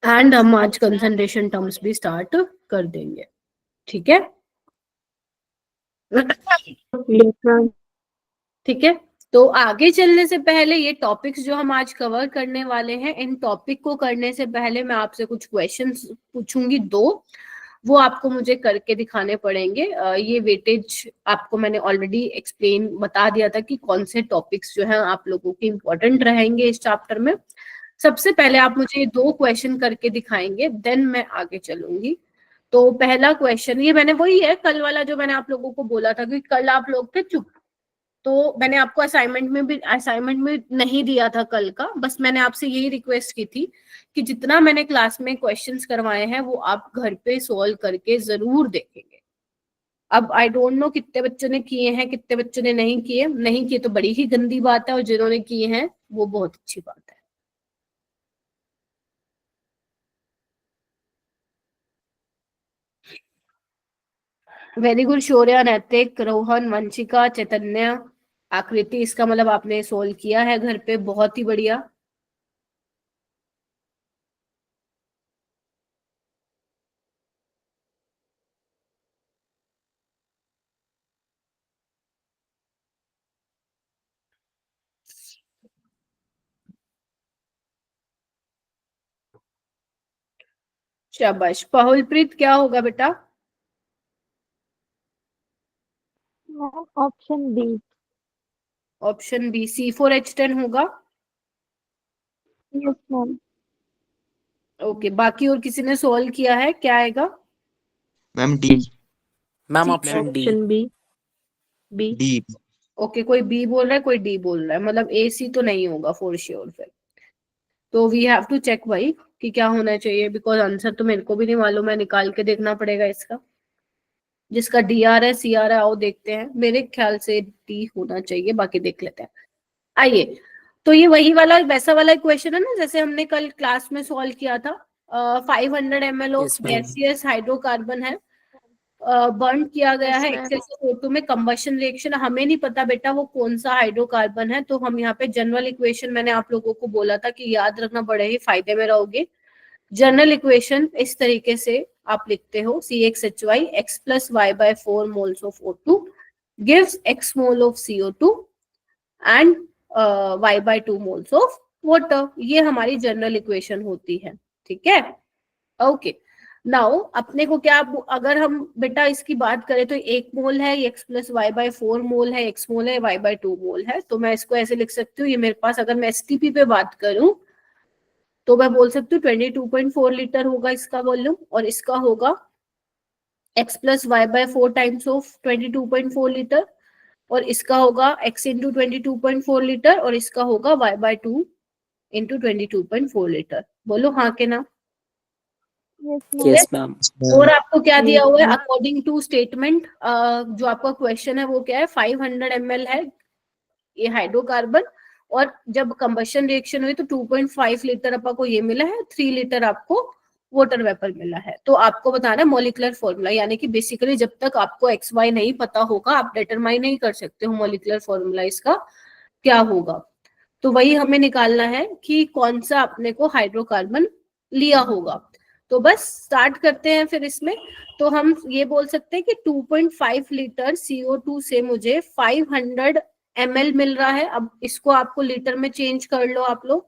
And हम आज concentration terms भी स्टार्ट कर देंगे, ठीक है? ठीक है, तो आगे चलने से पहले ये टॉपिक्स जो हम आज कवर करने वाले हैं, इन टॉपिक को करने से पहले मैं आपसे कुछ क्वेश्चंस पूछूंगी, दो वो आपको मुझे करके दिखाने पड़ेंगे। ये वेटेज आपको मैंने ऑलरेडी एक्सप्लेन बता दिया था कि कौन से टॉपिक्स जो हैं आप लोगों के इंपॉर्टेंट रहेंगे इस चैप्टर में। सबसे पहले आप मुझे दो क्वेश्चन करके दिखाएंगे, देन मैं आगे चलूंगी। तो पहला क्वेश्चन, ये मैंने वही है कल वाला जो मैंने आप लोगों को बोला था कि कल आप लोग थे चुप, तो मैंने आपको असाइनमेंट में नहीं दिया था कल का, बस मैंने आपसे यही रिक्वेस्ट की थी कि जितना मैंने क्लास में क्वेश्चंस करवाए हैं वो आप घर पे सॉल्व करके जरूर देखेंगे। अब आई डोंट नो कितने बच्चों ने किए हैं, कितने बच्चों ने नहीं किए तो बड़ी ही गंदी बात है, और जिन्होंने किए हैं वो बहुत अच्छी बात है। वेरी गुड शौर्या, नैतिक, रोहन, वंशिका, चैतन्य, आकृति, इसका मतलब आपने सोल्व किया है घर पे, बहुत ही बढ़िया। शाबाश। पहुलप्रीत, क्या होगा बेटा? Option B. Option B, C4H10 होगा। Yes ma'am. ओके, बाकी और किसी ने सोल्व किया है, क्या आएगा? Ma'am D. Ma'am option D. B. B. D. Okay, कोई बी बोल रहा है, कोई डी बोल रहा है, मतलब AC तो नहीं होगा फॉर श्योर फिर। तो वी हैव टू चेक भाई कि क्या होना चाहिए, बिकॉज आंसर तो मेरे को भी नहीं मालूम है, निकाल के देखना पड़ेगा इसका। जिसका DR है, CR है, आओ देखते हैं। मेरे ख्याल से डी होना चाहिए, बाकी देख लेते हैं। आइए, तो ये वही वाला वैसा वाला क्वेश्चन है ना जैसे हमने कल क्लास में सॉल्व किया था। 500 ml of Yes, ma'am. Gaseous hydrocarbon है, बर्न किया गया Yes, है ma'am. एक्सेस ऑफ O2 में, कंबशन रिएक्शन, हमें नहीं पता बेटा वो कौन सा हाइड्रोकार्बन है, तो हम यहाँ पे जनरल इक्वेशन, मैंने आप लोगों को बोला था कि याद रखना, बड़े ही फायदे में रहोगे। जनरल इक्वेशन इस तरीके से आप लिखते हो, CXHY x plus y by 4 moles of O2 gives x mole of CO2 and y by 2 moles of water। ये हमारी जनरल इक्वेशन होती है, ठीक है? ओके, नाउ अपने को क्या, अगर हम बेटा इसकी बात करें तो 1 मोल है, x प्लस वाई बाय 4 मोल है, x मोल है, y बाय 2 मोल है, तो मैं इसको ऐसे लिख सकती हूँ, ये मेरे पास, अगर मैं STP पे बात करूं तो मैं बोल सकती हूँ 22.4 लीटर होगा इसका वॉल्यूम, और इसका होगा x plus Y by 4 times of 22.4 litre, और इसका होगा x इंटू 22.4 लीटर, और इसका होगा y बाय 2 इंटू 22.4 लीटर। बोलो हाँ के ना? Yes, ma'am. और आपको क्या दिया हुआ है Yes, अकॉर्डिंग टू स्टेटमेंट? जो आपका क्वेश्चन है वो क्या है, 500 ml है ये हाइड्रोकार्बन, और जब कंबशन रिएक्शन हुई तो 2.5 लीटर आपको ये मिला है, 3 लीटर आपको वाटर वेपर मिला है। तो आपको बताना है मॉलिक्यूलर फॉर्मूला, यानी कि बेसिकली जब तक आपको एक्स वाई नहीं पता होगा आप डिटरमाइन नहीं कर सकते हो मॉलिक्यूलर फॉर्मूला इसका क्या होगा। तो वही हमें निकालना है कि कौन सा अपने को हाइड्रोकार्बन लिया होगा। तो बस स्टार्ट करते हैं फिर इसमें। तो हम ये बोल सकते हैं कि 2.5 लीटर CO2 से मुझे 500 ml मिल रहा है। अब इसको आपको लीटर में चेंज कर लो आप लोग,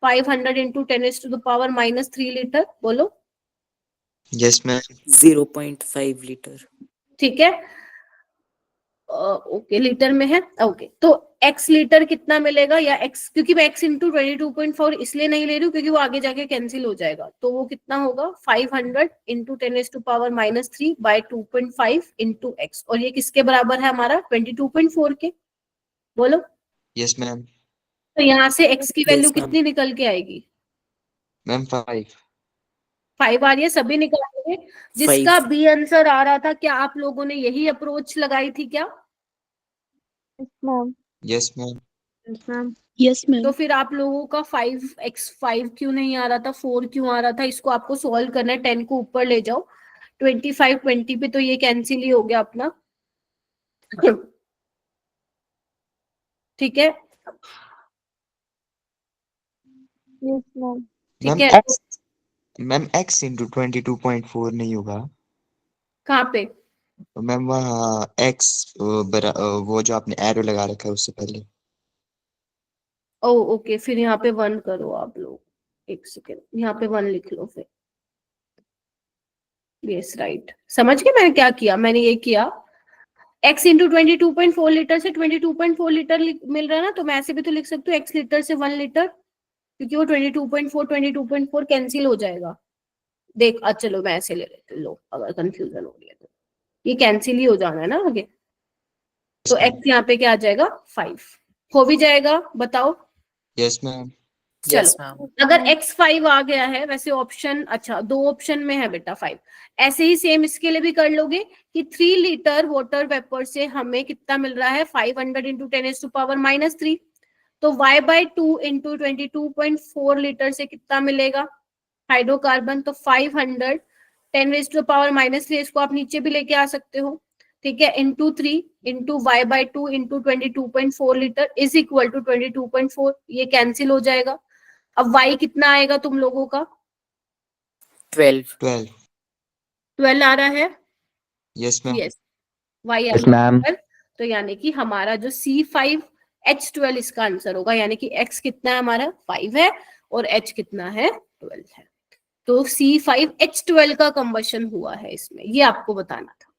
500 इंटू 10⁻³ लीटर, बोलो। Yes ma'am. 0.5 लीटर। ठीक है, ओके लीटर में है। ओके, तो x लीटर कितना मिलेगा, या x, क्योंकि मैं x इंटू 22.4 इसलिए नहीं ले रही हूँ क्योंकि वो आगे जाके कैंसिल हो जाएगा, तो वो कितना होगा 500 इंटू 10⁻³ बाय 2.5 इंटू x, और ये किसके बराबर है हमारा 22.4 के, बोलो। Yes ma'am. तो यहाँ से x की वैल्यू Yes, ma'am. कितनी निकल के आएगी? मैम 5। 5 आ रही है, सभी निकालेंगे। जिसका 5. बी आंसर आ रहा था, क्या आप लोगों ने यही अप्रोच लगाई थी क्या? ma'am. Yes ma'am. Yes, ma'am. Yes, तो ma'am. फिर आप लोगों का 5x5 क्यों नहीं आ रहा था, 4 क्यों आ रहा था? इसको आपको सॉल्व करना है, 10 को ऊपर ले जाओ, 25 20 पे तो ये कैंसिल ही हो गया अपना। ठीक है, Yes, ma'am. ठीक मैम है। मैम x इंटू 22.4 नहीं होगा? कहाँ पे? मैम वहाँ x वो जो आपने एरो लगा रखा है उससे पहले। ओ ओके, फिर यहाँ पे 1 करो आप लोग, एक सेकेंड, यहाँ पे 1 लिख लो फिर। यस राइट, समझ गए मैंने क्या किया? मैंने ये किया x इंटू 22.4 लीटर से 22.4 लीटर मिल रहा है ना, तो मैं ऐसे भी तो लिख सकती हूँ x लीटर से 1 लीटर, क्योंकि वो 22.4 कैंसिल हो जाएगा। देख चलो मैं ऐसे ले लेती हूँ, लो अगर कंफ्यूजन हो रही है तो ये कैंसिल ही हो जाना है ना आगे। तो x यहाँ पे क्या आ जाएगा? 5 हो भी जाएगा, बताओ। Yes ma'am. Yes, चलो, ma'am. अगर x5 आ गया है, वैसे ऑप्शन, अच्छा 2 ऑप्शन में है बेटा 5, ऐसे ही सेम इसके लिए भी कर लोगे कि 3 लीटर वाटर वेपर से हमें कितना मिल रहा है? 500 इंटू 10⁻³ तो y/2 इंटू 22.4 लीटर से कितना मिलेगा हाइड्रोकार्बन? तो 500 10⁻³ इसको आप नीचे भी लेके आ सकते हो, ठीक है, into 3 into y/2 into 22.4 litre is equal to 22.4, ये कैंसिल हो जाएगा। अब y कितना आएगा तुम लोगों का? 12. 12। 12 आ रहा है? Yes ma'am. यस, y आ यस गया मैम। 12। तो यानी कि हमारा जो C5H12 इसका आंसर होगा, यानी कि x कितना है हमारा? 5 है और h कितना है? 12 है। तो C5H12 का कंबशन हुआ है इसमें, ये आपको बताना था।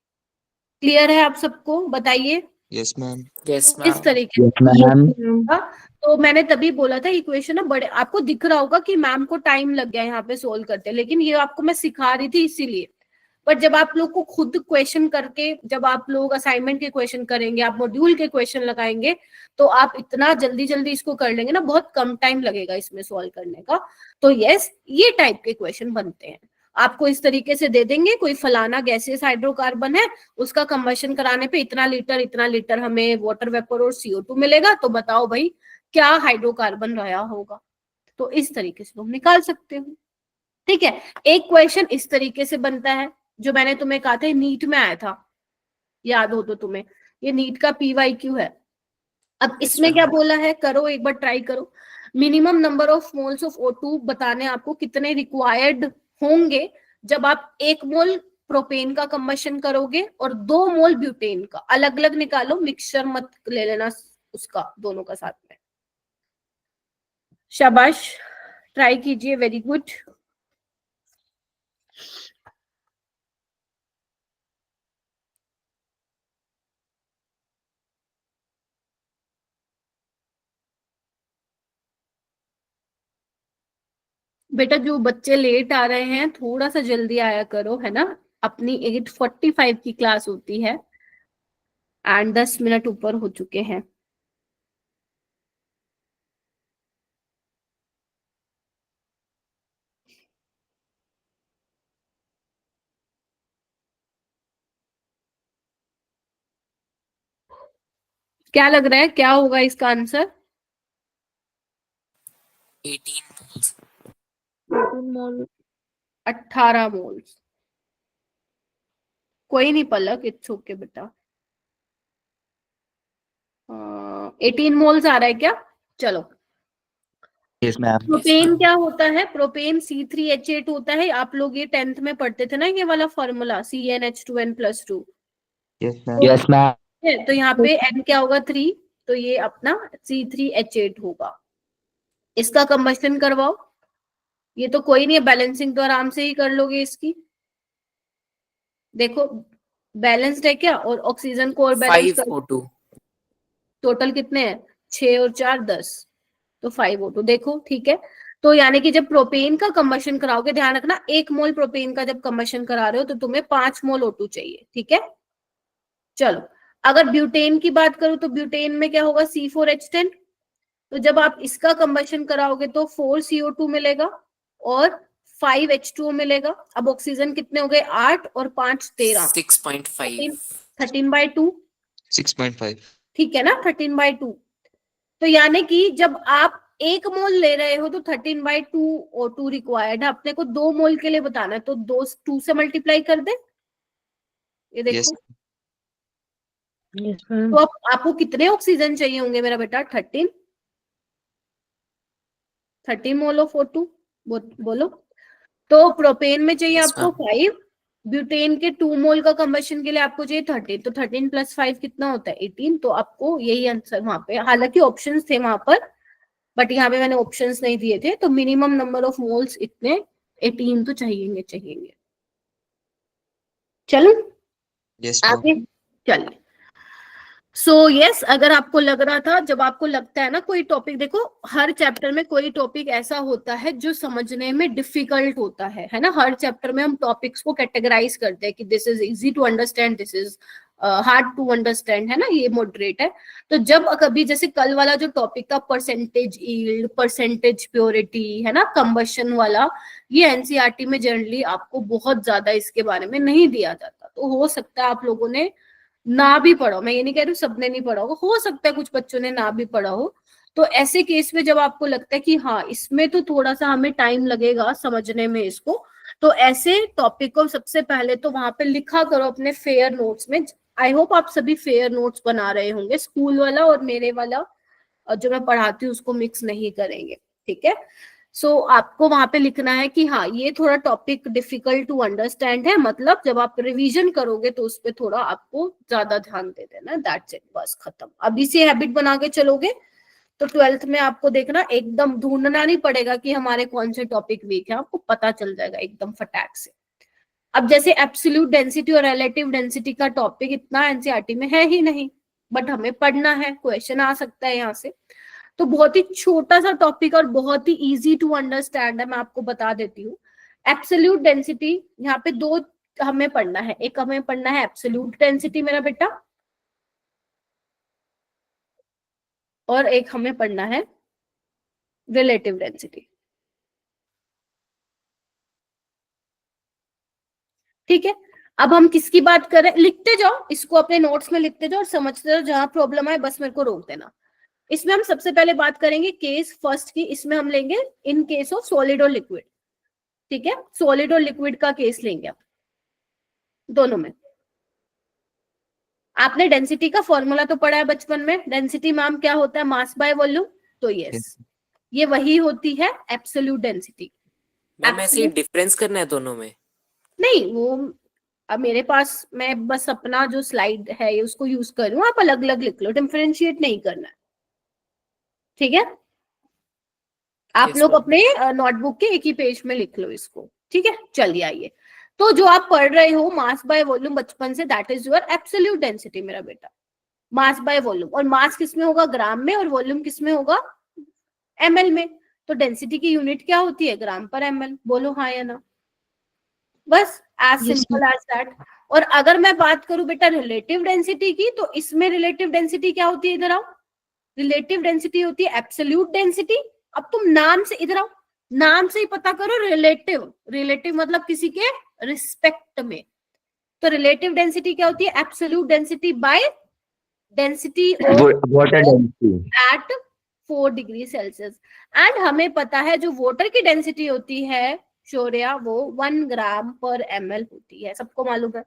क्लियर है आप सबको? बताइए। Yes ma'am. Yes, इस ma'am. तरीके से तो मैंने तभी बोला था इक्वेशन ना बड़े, आपको दिख रहा होगा कि मैम को टाइम लग गया यहाँ पे सोल्व करते, लेकिन ये आपको मैं सिखा रही थी इसीलिए। बट जब आप लोग को खुद क्वेश्चन करके, जब आप लोग असाइनमेंट के क्वेश्चन करेंगे, आप मॉड्यूल के क्वेश्चन लगाएंगे, तो आप इतना जल्दी जल्दी इसको कर लेंगे ना, बहुत कम टाइम लगेगा इसमें सॉल्व करने का। तो यस, ये टाइप के क्वेश्चन बनते हैं। आपको इस तरीके से दे देंगे, कोई फलाना गैसियस हाइड्रोकार्बन है, उसका कंबशन कराने पे इतना लीटर हमें वाटर वेपर और CO2 मिलेगा, तो बताओ भाई क्या हाइड्रोकार्बन रहा होगा। तो इस तरीके से तुम निकाल सकते हो, ठीक है। एक क्वेश्चन इस तरीके से बनता है, जो मैंने तुम्हें कहा था नीट में आया था, याद हो तो तुम्हें, ये नीट का PYQ है। अब Yes, इसमें क्या ma'am. बोला है, करो एक बार ट्राई करो। Minimum number of moles of O2 बताने आपको कितने रिक्वायर्ड होंगे जब आप 1 मोल प्रोपेन का कंबशन करोगे और 2 मोल ब्यूटेन का। अलग अलग निकालो, मिक्सचर मत ले लेना उसका, दोनों का साथ में। शाबाश, ट्राई कीजिए, वेरी गुड। बेटा जो बच्चे लेट आ रहे हैं थोड़ा सा जल्दी आया करो, है ना। अपनी 8:45 की क्लास होती है एंड 10 मिनट ऊपर हो चुके हैं। क्या लग रहा है क्या होगा इसका आंसर? 18 moles. 18 मोल 18 मोल्स। कोई नहीं पलक, इट्स ओके बेटा। 18 मोल्स आ रहा है क्या? चलो, यस मैम। प्रोपेन क्या होता है? प्रोपेन C3H8 होता है। आप लोग ये 10th में पढ़ते थे ना, ये वाला formula CnH2n+2। Yes ma'am. Yes ma'am. तो यहाँ पे N क्या होगा? 3, तो ये अपना C3H8 होगा। इसका कंबशन करवाओ। ये तो कोई नहीं है, बैलेंसिंग तो आराम से ही कर लोगे इसकी। देखो बैलेंस्ड है क्या, और ऑक्सीजन को और बैलेंस 5 कर, O2. टोटल कितने हैं? 6 और 4 10, तो 5 O2। देखो ठीक है। तो यानी कि जब प्रोपेन का कंबशन कराओगे, ध्यान रखना 1 मोल प्रोपेन का जब कंबशन करा रहे हो तो तुम्हें 5 मोल O2 चाहिए, ठीक है। चलो, अगर ब्यूटेन की बात करूं तो ब्यूटेन में क्या होगा? C4H10। तो जब आप इसका कंबशन कराओगे तो 4 CO2 मिलेगा और 5 H2O मिलेगा। अब ऑक्सीजन कितने हो गए? 8 और 5 13, 6.5. 13/2, 6.5। ठीक है ना, 13/2। तो यानी कि जब आप 1 मोल ले रहे हो तो 13/2 O2 रिक्वायर्ड है। अपने को 2 मोल के लिए बताना है, तो 2 से मल्टीप्लाई कर दे। ये यस। देखो, यस मैम तो अब आपको कितने ऑक्सीजन चाहिए होंगे मेरा बेटा? 13 मोल ऑफ O2 बोलो। तो प्रोपेन में चाहिए Yes, आपको 5, ब्यूटेन के 2 मोल का कंबशन के लिए आपको चाहिए 13, तो 13 + 5 कितना होता है 18, तो आपको यही आंसर वहां पे, हालांकि ऑप्शंस थे वहां पर बट यहाँ पे मैंने ऑप्शंस नहीं दिए थे, तो मिनिमम नंबर ऑफ मोल्स इतने 18 तो चाहिए। चलो यस मैम। आगे चलिए। सो यस, अगर आपको लग रहा था, जब आपको लगता है ना कोई टॉपिक, देखो हर चैप्टर में कोई टॉपिक ऐसा होता है जो समझने में डिफिकल्ट होता है ना। हर चैप्टर में हम टॉपिक्स को कैटेगराइज करते हैं कि this is easy to understand, this is hard to understand, है ना, ये मॉडरेट है। तो जब कभी जैसे कल वाला जो टॉपिक था परसेंटेज यील्ड, परसेंटेज प्योरिटी, है ना, कंबशन वाला, ये एनसीईआरटी में जनरली आपको बहुत ज्यादा इसके बारे में नहीं दिया जाता। तो हो सकता है आप लोगों ने ना भी पढ़ा हो, मैं ये नहीं कह रही हूँ सबने नहीं पढ़ा हो सकता है कुछ बच्चों ने ना भी पढ़ा हो। तो ऐसे केस में जब आपको लगता है कि हाँ इसमें तो थोड़ा सा हमें टाइम लगेगा समझने में इसको, तो ऐसे टॉपिक को सबसे पहले तो वहां पे लिखा करो अपने फेयर नोट्स में। आई होप आप सभी फेयर नोट्स बना रहे होंगे, स्कूल वाला और मेरे वाला जो मैं पढ़ाती हूँ उसको मिक्स नहीं करेंगे, ठीक है। सो आपको वहां पे लिखना है कि हाँ ये थोड़ा टॉपिक डिफिकल्ट टू अंडरस्टैंड है, मतलब जब आप रिवीजन करोगे तो उस पर थोड़ा आपको ज्यादा ध्यान दे देना, दैट्स इट, बस खत्म। अभी से हैबिट बना के चलोगे तो 12th में आपको देखना एकदम ढूंढना नहीं पड़ेगा कि हमारे कौन से टॉपिक वीक है, आपको पता चल जाएगा एकदम फटाक से। अब जैसे एब्सोल्यूट डेंसिटी और रिलेटिव डेंसिटी का टॉपिक इतना एनसीईआरटी में है ही नहीं, बट हमें पढ़ना है, क्वेश्चन आ सकता है यहाँ से। तो बहुत ही छोटा सा टॉपिक और बहुत ही इजी टू अंडरस्टैंड है, मैं आपको बता देती हूँ। एब्सोल्यूट डेंसिटी, यहाँ पे 2 हमें पढ़ना है, एक हमें पढ़ना है एब्सोल्यूट डेंसिटी मेरा बेटा, और एक हमें पढ़ना है रिलेटिव डेंसिटी, ठीक है। अब हम किसकी बात कर रहे हैं, लिखते जाओ इसको अपने नोट्स में, लिखते जाओ और समझते जाओ, जहां प्रॉब्लम आए बस मेरे को रोक देना। इसमें हम सबसे पहले बात करेंगे केस फर्स्ट की, इसमें हम लेंगे इन केस ऑफ सॉलिड और लिक्विड, ठीक है, सॉलिड और लिक्विड का केस लेंगे आप दोनों में। आपने डेंसिटी का फॉर्मूला तो पढ़ा है बचपन में, डेंसिटी मैम क्या होता है, मास बाय वॉल्यूम, तो यस ये वही होती है एब्सोल्यूट डेंसिटी। मैम ऐसे ही डिफरेंस करना है दोनों में? नहीं, वो अब मेरे पास, मैं बस अपना जो स्लाइड है उसको यूज कर रही हूँ, आप अलग अलग लिख लो, डिफरेंशिएट नहीं करना है, ठीक है। आप Yes, लोग ma'am. अपने नोटबुक के एक ही पेज में लिख लो इसको, ठीक है। चलिए आइए, तो जो आप पढ़ रहे हो मास बाय वॉल्यूम बचपन से, that is your absolute density मेरा बेटा, मास बाय वॉल्यूम। और मास किस में होगा, ग्राम में, और वॉल्यूम किस में होगा, एमएल में। तो डेंसिटी की यूनिट क्या होती है, ग्राम पर एमएल, बोलो हाँ या ना, बस as Yes, simple as that. और अगर मैं बात करूं बेटा रिलेटिव डेंसिटी की, तो इसमें रिलेटिव डेंसिटी क्या होती है, इधर आओ, रिलेटिव डेंसिटी होती है एब्सोल्यूट डेंसिटी। अब तुम नाम से, इधर आओ, नाम से ही पता करो, रिलेटिव, रिलेटिव मतलब किसी के रिस्पेक्ट में। तो रिलेटिव डेंसिटी क्या होती है, absolute density by density water density at 4 degree Celsius. And हमें पता है जो वाटर की डेंसिटी होती है शौर्या, वो 1 ग्राम पर एमएल होती है, सबको मालूम है।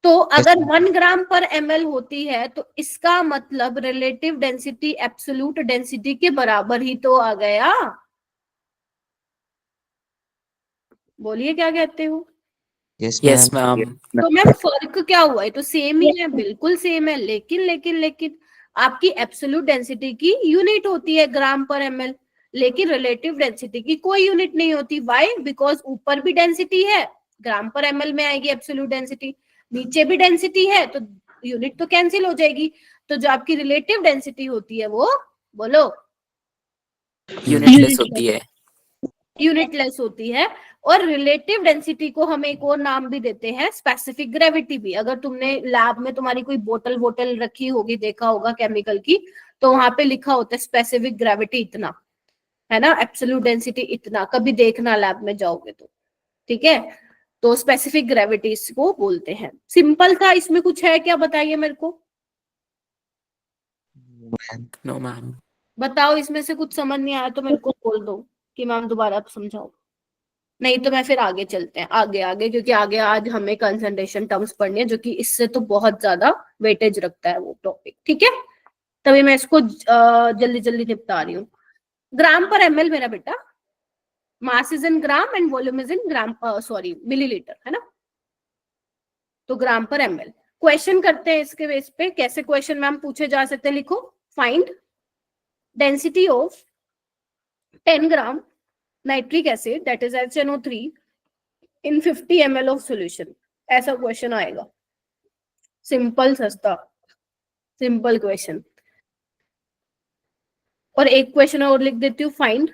तो अगर 1 ग्राम पर एमएल होती है तो इसका मतलब रिलेटिव डेंसिटी एब्सोल्यूट डेंसिटी के बराबर ही तो आ गया। बोलिए क्या कहते हो। Yes Yes, ma'am. ma'am. तो मैम फर्क क्या हुआ है, तो सेम ही है, बिल्कुल सेम है, लेकिन लेकिन लेकिन आपकी एब्सोल्यूट डेंसिटी की यूनिट होती है ग्राम पर एमएल, लेकिन रिलेटिव डेंसिटी की कोई यूनिट नहीं होती। व्हाई, बिकॉज ऊपर भी डेंसिटी है, ग्राम पर एमएल में आएगी एब्सोल्यूट डेंसिटी, नीचे भी डेंसिटी है, तो यूनिट तो कैंसिल हो जाएगी। तो जो आपकी रिलेटिव डेंसिटी होती है वो, बोलो, यूनिटलेस होती है। यूनिटलेस होती है। और रिलेटिव डेंसिटी को हम एक और नाम भी देते हैं, स्पेसिफिक ग्रेविटी भी। अगर तुमने लैब में तुम्हारी कोई बोतल वोटल रखी होगी, देखा होगा केमिकल की, तो वहां पे लिखा होता है स्पेसिफिक ग्रेविटी इतना, है ना, एब्सोल्यूट डेंसिटी इतना, कभी देखना लैब में जाओगे तो, ठीक है। तो स्पेसिफिक ग्रेविटी इसको बोलते हैं। सिंपल था, इसमें कुछ है क्या, बताइए मेरे को, No, ma'am. बताओ, इसमें से कुछ समझ नहीं आया तो मेरे को बोल दो कि मैम दोबारा आप समझाओ, नहीं तो मैं फिर आगे चलते हैं, आगे आगे, क्योंकि आगे आज हमें कंसंट्रेशन टर्म्स पढ़नी है, जो कि इससे तो बहुत ज्यादा वेटेज रखता है वो टॉपिक, ठीक है। तभी मैं इसको जल्दी जल्दी निपटा रही हूँ। ग्राम पर एमएल मेरा बेटा, mass is in gram and volume is in gram, sorry millilitre, है ना। तो ग्राम पर ml। क्वेश्चन करते हैं इसके बेस पे, कैसे क्वेश्चन मैम पूछे जा सकते हैं, लिखो। Find density of 10 gram nitric acid that is HNO3 in 50 ml of solution. ऐसा क्वेश्चन आएगा, सिंपल सस्ता सिंपल क्वेश्चन। और एक क्वेश्चन और लिख देती हूँ, find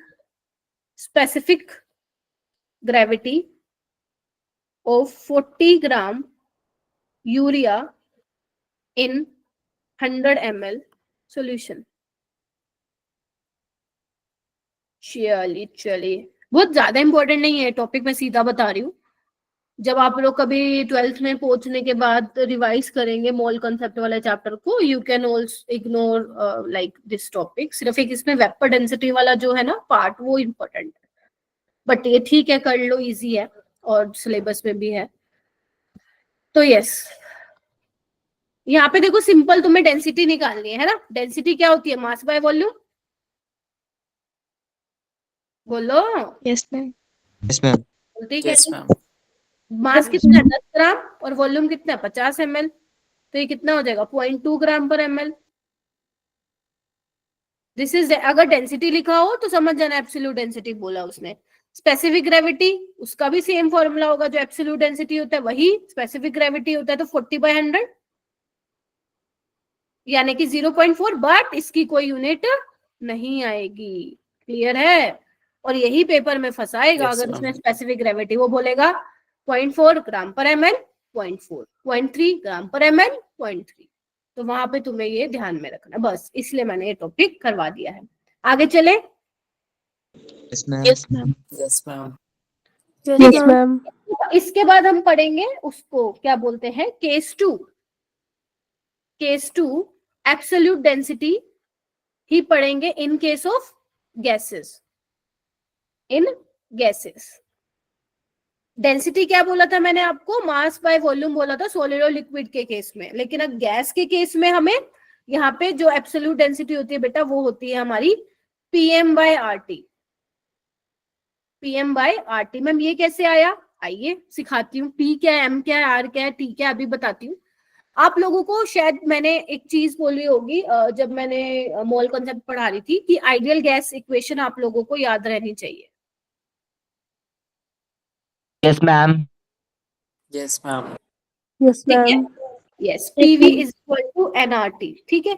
specific gravity of 40 gram urea in 100 ml solution. चलिए बहुत ज्यादा इंपॉर्टेंट नहीं है टॉपिक, मैं सीधा बता रही हूँ। जब आप लोग कभी 12th में पहुंचने के बाद रिवाइज करेंगे मोल कॉन्सेप्ट वाले चैप्टर को, you can also ignore like this topic. सिर्फ एक इसमें वेपर डेंसिटी वाला जो है ना पार्ट, वो इम्पोर्टेंट है, बट ये ठीक है, कर लो, इजी है और सिलेबस में भी है। तो यस, यहाँ पे देखो सिंपल तुम्हें डेंसिटी निकालनी है ना। डेंसिटी क्या होती है? मास बाय वॉल्यूम। बोलो। Yes, ma'am. Yes ma'am. बोलती Yes, कैसे? ma'am. मास कितना है? 10 ग्राम और वॉल्यूम कितना है? 50 ml। तो ये कितना हो जाएगा? 0.2 ग्राम पर ml। दिस इज, अगर डेंसिटी लिखा हो तो समझ जाना एब्सोल्यूट डेंसिटी बोला उसने। स्पेसिफिक ग्रेविटी, उसका भी सेम फॉर्मूला होगा, जो एब्सोल्यूट डेंसिटी होता है वही स्पेसिफिक ग्रेविटी होता है, तो 40/100 यानी कि 0.4, बट इसकी कोई यूनिट नहीं आएगी। क्लियर है? और यही पेपर में फंसाएगा Yes, अगर ma'am. उसने स्पेसिफिक ग्रेविटी, वो बोलेगा 0.4 ग्राम पर ml, 0.4, 0.3 ग्राम पर ml, 0.3। तो वहां पे तुम्हें ये ध्यान में रखना, बस इसलिए मैंने ये टॉपिक करवा दिया है। आगे चले। Yes ma'am. Yes, ma'am. Yes, ma'am. Yes, ma'am. इसके बाद हम पढ़ेंगे उसको क्या बोलते हैं, केस 2। केस 2 एब्सोल्यूट डेंसिटी ही पढ़ेंगे in case of gases. In gases density क्या बोला था मैंने आपको? मास बाय वॉल्यूम बोला था सॉलिड और लिक्विड के केस में। लेकिन अब गैस के केस में हमें यहाँ पे जो एब्सोल्यूट डेंसिटी होती है बेटा, वो होती है हमारी PM/RT। PM/RT। मैम ये कैसे आया? आइए सिखाती हूँ। P क्या है, M क्या है, R क्या है, T क्या है, अभी बताती हूँ। आप लोगों को शायद मैंने एक चीज बोली होगी जब मैंने मोल कॉन्सेप्ट पढ़ा रही थी, कि आइडियल गैस इक्वेशन आप लोगों को याद रहनी चाहिए। Yes, ma'am. Yes, ma'am. Yes, ठीक है? ma'am. Yes, PV is equal to NRT। ठीक है,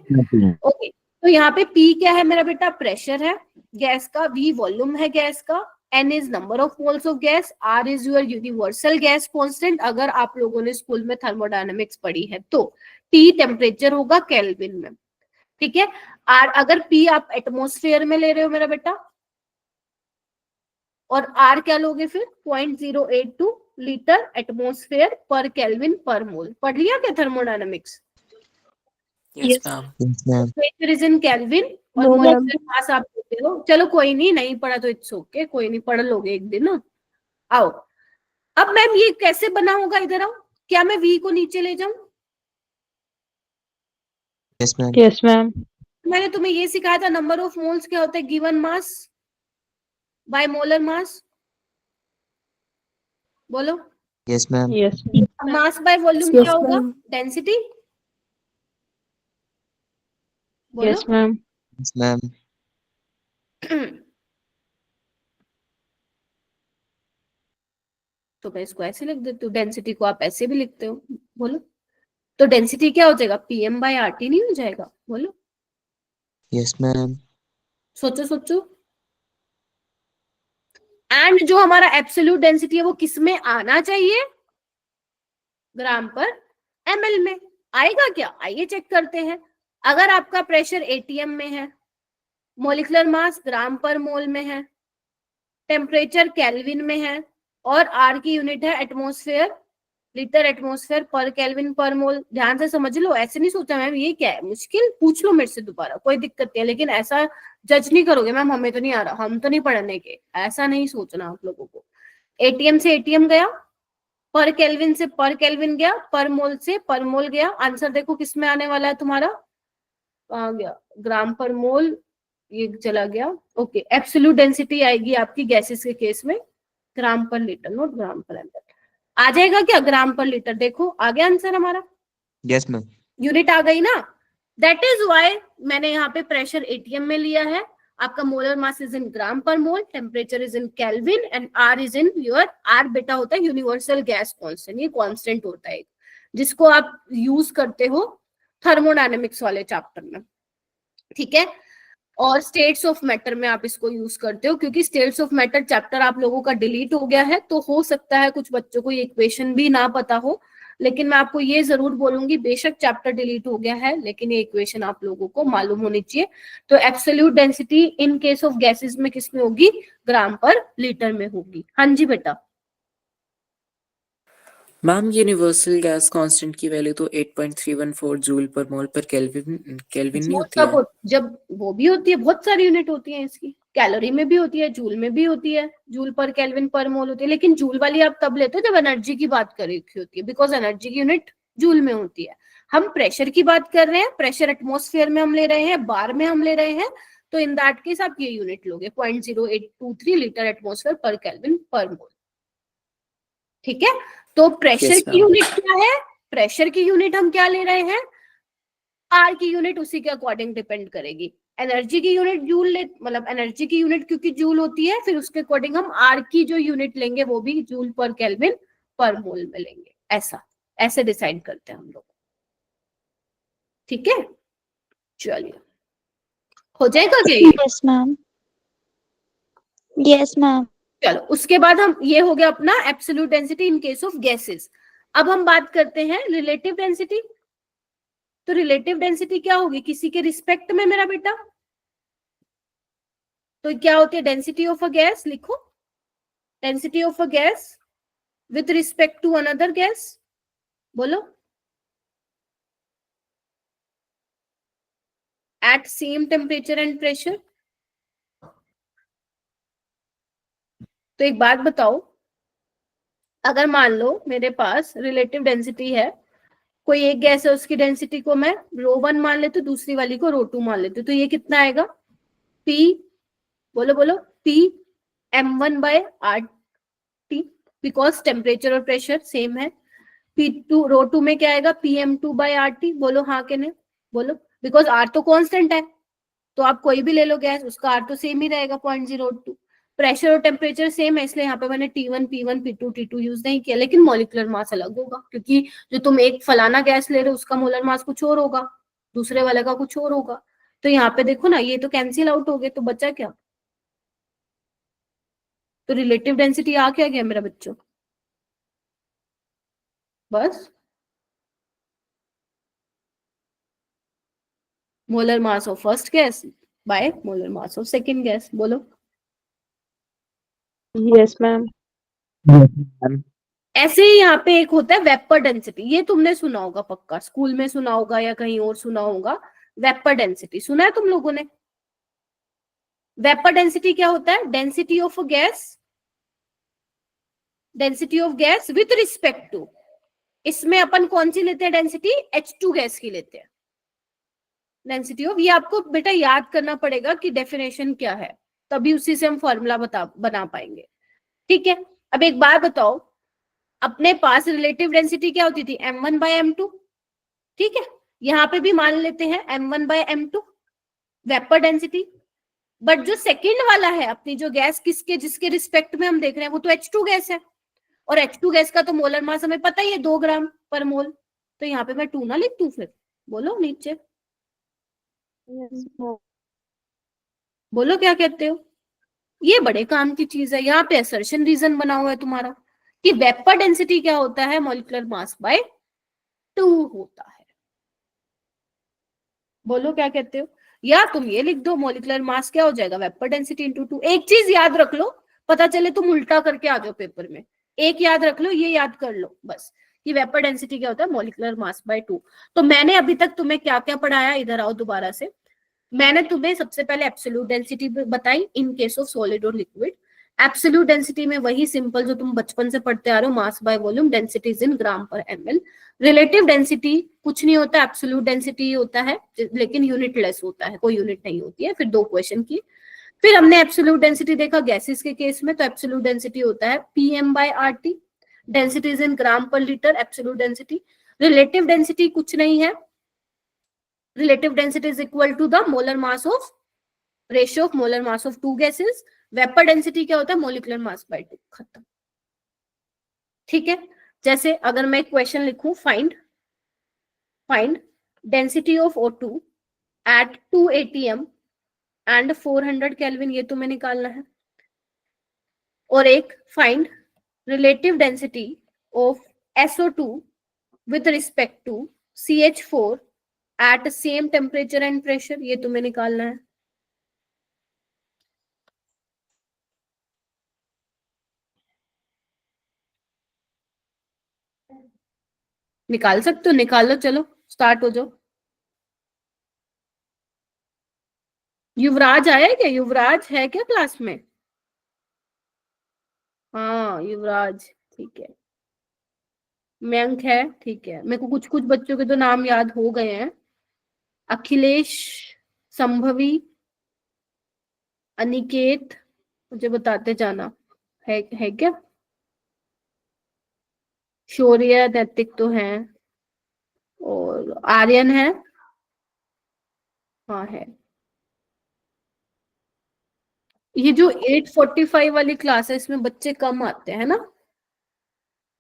ओके। तो यहाँ पे P क्या है मेरा बेटा? प्रेशर है गैस का, V वॉल्यूम है गैस का, N is number of moles of gas, R is your universal gas constant, अगर आप लोगों ने स्कूल में थर्मोडायनेमिक्स पढ़ी है तो। T टेम्परेचर होगा केल्विन में। ठीक है। R, अगर P आप एटमॉस्फेयर में ले रहे हो मेरा बेटा, और R क्या लोगे फिर? 0.082 लीटर एटमॉस्फेयर पर केल्विन पर मोल। पढ़ लिया क्या thermodynamics? Yes, Yes. ma'am. Yes ma'am. Temperature is in kelvin और No, ma'am. मोलेकुलर मास आप लेते हो। चलो कोई नहीं पढ़ा तो इट्स ओके, कोई नहीं, पढ़ लोगे एक दिन ना। आओ, अब मैम ये कैसे बना होगा? इधर आओ। क्या मैं V को नीचे ले जाऊं? Yes ma'am. Yes, ma'am. मैंने तुम्हें ये सिखाया था, नंबर ऑफ मोल्स क्या होता है? Given mass by molar mass. बोलो। Yes ma'am. Yes. Mass by volume Yes, क्या होगा? ma'am. डेंसिटी। बोलो। Yes, ma'am. Yes ma'am. तो मैं इसको ऐसे लिख देती हूँ, डेंसिटी को आप ऐसे भी लिखते हो। बोलो। तो डेंसिटी क्या हो जाएगा? PM/RT नहीं हो जाएगा? बोलो। Yes ma'am. सोचो सोचो। एंड जो हमारा एब्सोल्यूट डेंसिटी है वो किस में आना चाहिए? ग्राम पर ml में। आएगा क्या? आइए चेक करते हैं। अगर आपका प्रेशर ATM में है, मोलिकुलर मास ग्राम पर मोल में है, टेम्परेचर केल्विन में है, और R की यूनिट है एटमॉस्फेयर, लीटर एटमॉस्फेयर पर केल्विन पर मोल। ध्यान से समझ लो, ऐसे नहीं सोचा मैम ये क्या है मुश्किल, पूछ लो मेरे से दोबारा, कोई दिक्कत नहीं है। लेकिन ऐसा जज नहीं करोगे मैम हमें तो नहीं आ रहा, हम तो नहीं पढ़ने के, ऐसा नहीं सोचना आप लोगों को। ATM से ATM गया, पर केल्विन से पर केल्विन गया, पर मोल से पर मोल गया। आंसर देखो किस में आने वाला है तुम्हारा? कहाँ गया? ग्राम पर मोल ये चला गया। ओके, एब्सोल्यूट डेंसिटी आएगी आपकी गैसेस के केस में ग्राम पर लीटर, नोट ग्राम पर एमएल। आ जाएगा क्या ग्राम पर लीटर? देखो आ गया आंसर हमारा, यस मैम। यूनिट आ गई ना। दैट इज व्हाई मैंने यहाँ पे प्रेशर एटीएम में लिया है, आपका molar mass is in gram per mole, temperature is in kelvin and R is in your, R बेटा होता है यूनिवर्सल गैस कांस्टेंट, ये कांस्टेंट होता है जिसको आप यूज करते हो थर्मोडायनेमिक्स वाले चैप्टर में, ठीक है। और स्टेट्स ऑफ मैटर में आप इसको यूज करते हो, क्योंकि स्टेट्स ऑफ मैटर चैप्टर आप लोगों का डिलीट हो गया है, तो हो सकता है कुछ बच्चों को ये इक्वेशन भी ना पता हो, लेकिन मैं आपको ये जरूर बोलूंगी बेशक चैप्टर डिलीट हो गया है लेकिन ये इक्वेशन आप लोगों को मालूम होनी चाहिए। तो absolute density in case of gases में किस में होगी? ग्राम पर लीटर में होगी। हाँ जी बेटा। मैम यूनिवर्सल गैस कांस्टेंट की वैल्यू तो 8.314 जूल पर मोल पर केल्विन नहीं वो होती सब है? जब वो भी होती है, बहुत सारी यूनिट होती है इसकी, कैलोरी में भी होती है, जूल में भी होती है, जूल पर केल्विन पर मोल होती है, लेकिन जूल वाली आप तब लेते हो जब एनर्जी की बात कर रखी होती है, बिकॉज एनर्जी की यूनिट जूल में होती है। हम प्रेशर की बात कर रहे हैं, प्रेशर एटमॉस्फेयर में हम ले रहे हैं, बार में हम ले रहे हैं, तो इन दैट केस आप ये यूनिट लोगे 0.0823 लीटर एटमॉस्फेयर पर केल्विन पर मोल, ठीक है। तो प्रेशर Yes, की ma'am. यूनिट क्या है? प्रेशर की यूनिट हम क्या ले रहे हैं? आर की यूनिट उसी के अकॉर्डिंग डिपेंड करेगी। एनर्जी की यूनिट जूल ले, मतलब एनर्जी की यूनिट क्योंकि जूल होती है, फिर उसके अकॉर्डिंग हम आर की जो यूनिट लेंगे वो भी जूल पर केल्विन पर मोल में लेंगे, ऐसे डिसाइड करते हैं हम लोग, ठीक है। चलिए, हो जाएगा क्या ये? Yes, ma'am. Yes, ma'am. चलो, उसके बाद हम, ये हो गया अपना absolute density in case of gases. अब हम बात करते हैं रिलेटिव डेंसिटी। तो रिलेटिव डेंसिटी क्या होगी किसी के रिस्पेक्ट में मेरा बेटा? तो क्या होती है? डेंसिटी ऑफ अ गैस, लिखो density of a gas with respect to another gas, बोलो। At same temperature and pressure. तो एक बात बताओ, अगर मान लो मेरे पास रिलेटिव डेंसिटी है, कोई एक गैस है उसकी डेंसिटी को मैं ρ1 मान लेती हूँ, दूसरी वाली को ρ2 मान लेती हूँ, तो ये कितना आएगा? P, बोलो बोलो, P m1 by RT, because temperature और प्रेशर सेम है। P2 ρ2 में क्या आएगा? PM2 by RT, बोलो हाँ के नहीं, बोलो, बिकॉज R तो कांस्टेंट है, तो आप कोई भी ले लो गैस, उसका R तो सेम ही रहेगा 0.02। प्रेशर और टेम्परेचर सेम है, इसलिए यहाँ पे मैंने T1 P1 P2 T2 use नहीं किया, लेकिन मॉलिक्यूलर मास अलग होगा, क्योंकि जो तुम एक फलाना गैस ले रहे हो उसका मोलर मास कुछ और होगा, दूसरे वाले का कुछ और होगा। तो यहाँ पे देखो ना, ये तो कैंसिल आउट हो गए, तो बचा क्या? तो रिलेटिव डेंसिटी आ क्या गया मेरा बच्चों? बस molar mass of first gas bye molar mass of second gas, बोलो। Yes, ma'am. ऐसे ही यहाँ पे एक होता है वेपर डेंसिटी, ये तुमने सुना होगा पक्का, स्कूल में सुना होगा या कहीं और सुना होगा। वेपर डेंसिटी सुना है तुम लोगों ने? वेपर डेंसिटी क्या होता है? Density of gas, density of gas with respect to, इसमें अपन कौन सी लेते हैं डेंसिटी? H2 गैस की लेते हैं डेंसिटी ऑफ। ये आपको बेटा याद करना पड़ेगा कि डेफिनेशन क्या है, तभी उसी से हम फॉर्मूला बना पाएंगे, ठीक है। अब एक बात बताओ, अपने पास रिलेटिव डेंसिटी क्या होती थी? m1 by m2, ठीक है। यहाँ पे भी मान लेते हैं m1 by m2 vapour density, but जो सेकंड वाला है अपनी जो गैस किसके जिसके रिस्पेक्ट में हम देख रहे हैं वो तो H2 गैस है, और H2 गैस का तो मोलर मास हमें पता ही है 2 ग्राम पर मोल, तो यहाँ पे मैं 2 ना लिख दूं, फिर बोलो नीचे, Yes, ma'am. बोलो क्या कहते हो? ये बड़े काम की चीज है, यहाँ पे असर्शन रीजन बना हुआ है तुम्हारा कि वेपर डेंसिटी क्या होता है? मॉलिक्यूलर मास बाय 2 होता है, बोलो क्या कहते हो? या तुम ये लिख दो, मॉलिक्यूलर मास क्या हो जाएगा? Vapour density into 2। एक चीज याद रख लो, पता चले तुम उल्टा करके आ जाओ पेपर में, एक याद रख लो, ये याद कर लो बस कि वेपर डेंसिटी क्या होता है? Molecular mass by 2। तो मैंने अभी तक तुम्हें क्या क्या पढ़ाया? इधर आओ दोबारा से। मैंने तुम्हें सबसे पहले एब्सोल्यूट डेंसिटी बताई इन केस ऑफ सॉलिड और लिक्विड, एब्सोल्यूट डेंसिटी में वही सिंपल जो तुम बचपन से पढ़ते आ रहे हो, मास by volume, densities in gram पर ml। रिलेटिव डेंसिटी कुछ नहीं होता, एब्सोल्यूट डेंसिटी होता है, लेकिन यूनिट लेस होता है, कोई यूनिट नहीं होती है। फिर 2 क्वेश्चन की। फिर हमने एब्सोल्यूट डेंसिटी देखा गैसेस के केस में, तो एब्सोल्यूट डेंसिटी होता है pm/rt, densities in gram per litre, absolute density. Relative density कुछ नहीं है, relative density is equal to the molar mass of, ratio of molar mass of 2 gases. Vapour density क्या होता है, मोलिकुलर मास बाय 2, खत्म। ठीक है, जैसे अगर मैं क्वेश्चन लिखूं, find density of O2 at 2 atm and 400 kelvin, ये तुम्हें निकालना है। और एक find relative density of SO2 with respect to CH4 at same temperature and pressure, ये तुम्हें निकालना है। निकाल सकते हो, निकालो, चलो स्टार्ट हो जाओ। युवराज आया क्या, युवराज है क्या क्लास में? हाँ युवराज, ठीक है। मयंक है, ठीक है। मेरे को कुछ कुछ बच्चों के तो नाम याद हो गए हैं। अखिलेश, संभवी, अनिकेत, मुझे बताते जाना। है क्या? शौर्य, नैतिक तो है, और आर्यन है। हाँ है। ये जो 8:45 वाली क्लास है, इसमें बच्चे कम आते हैं ना?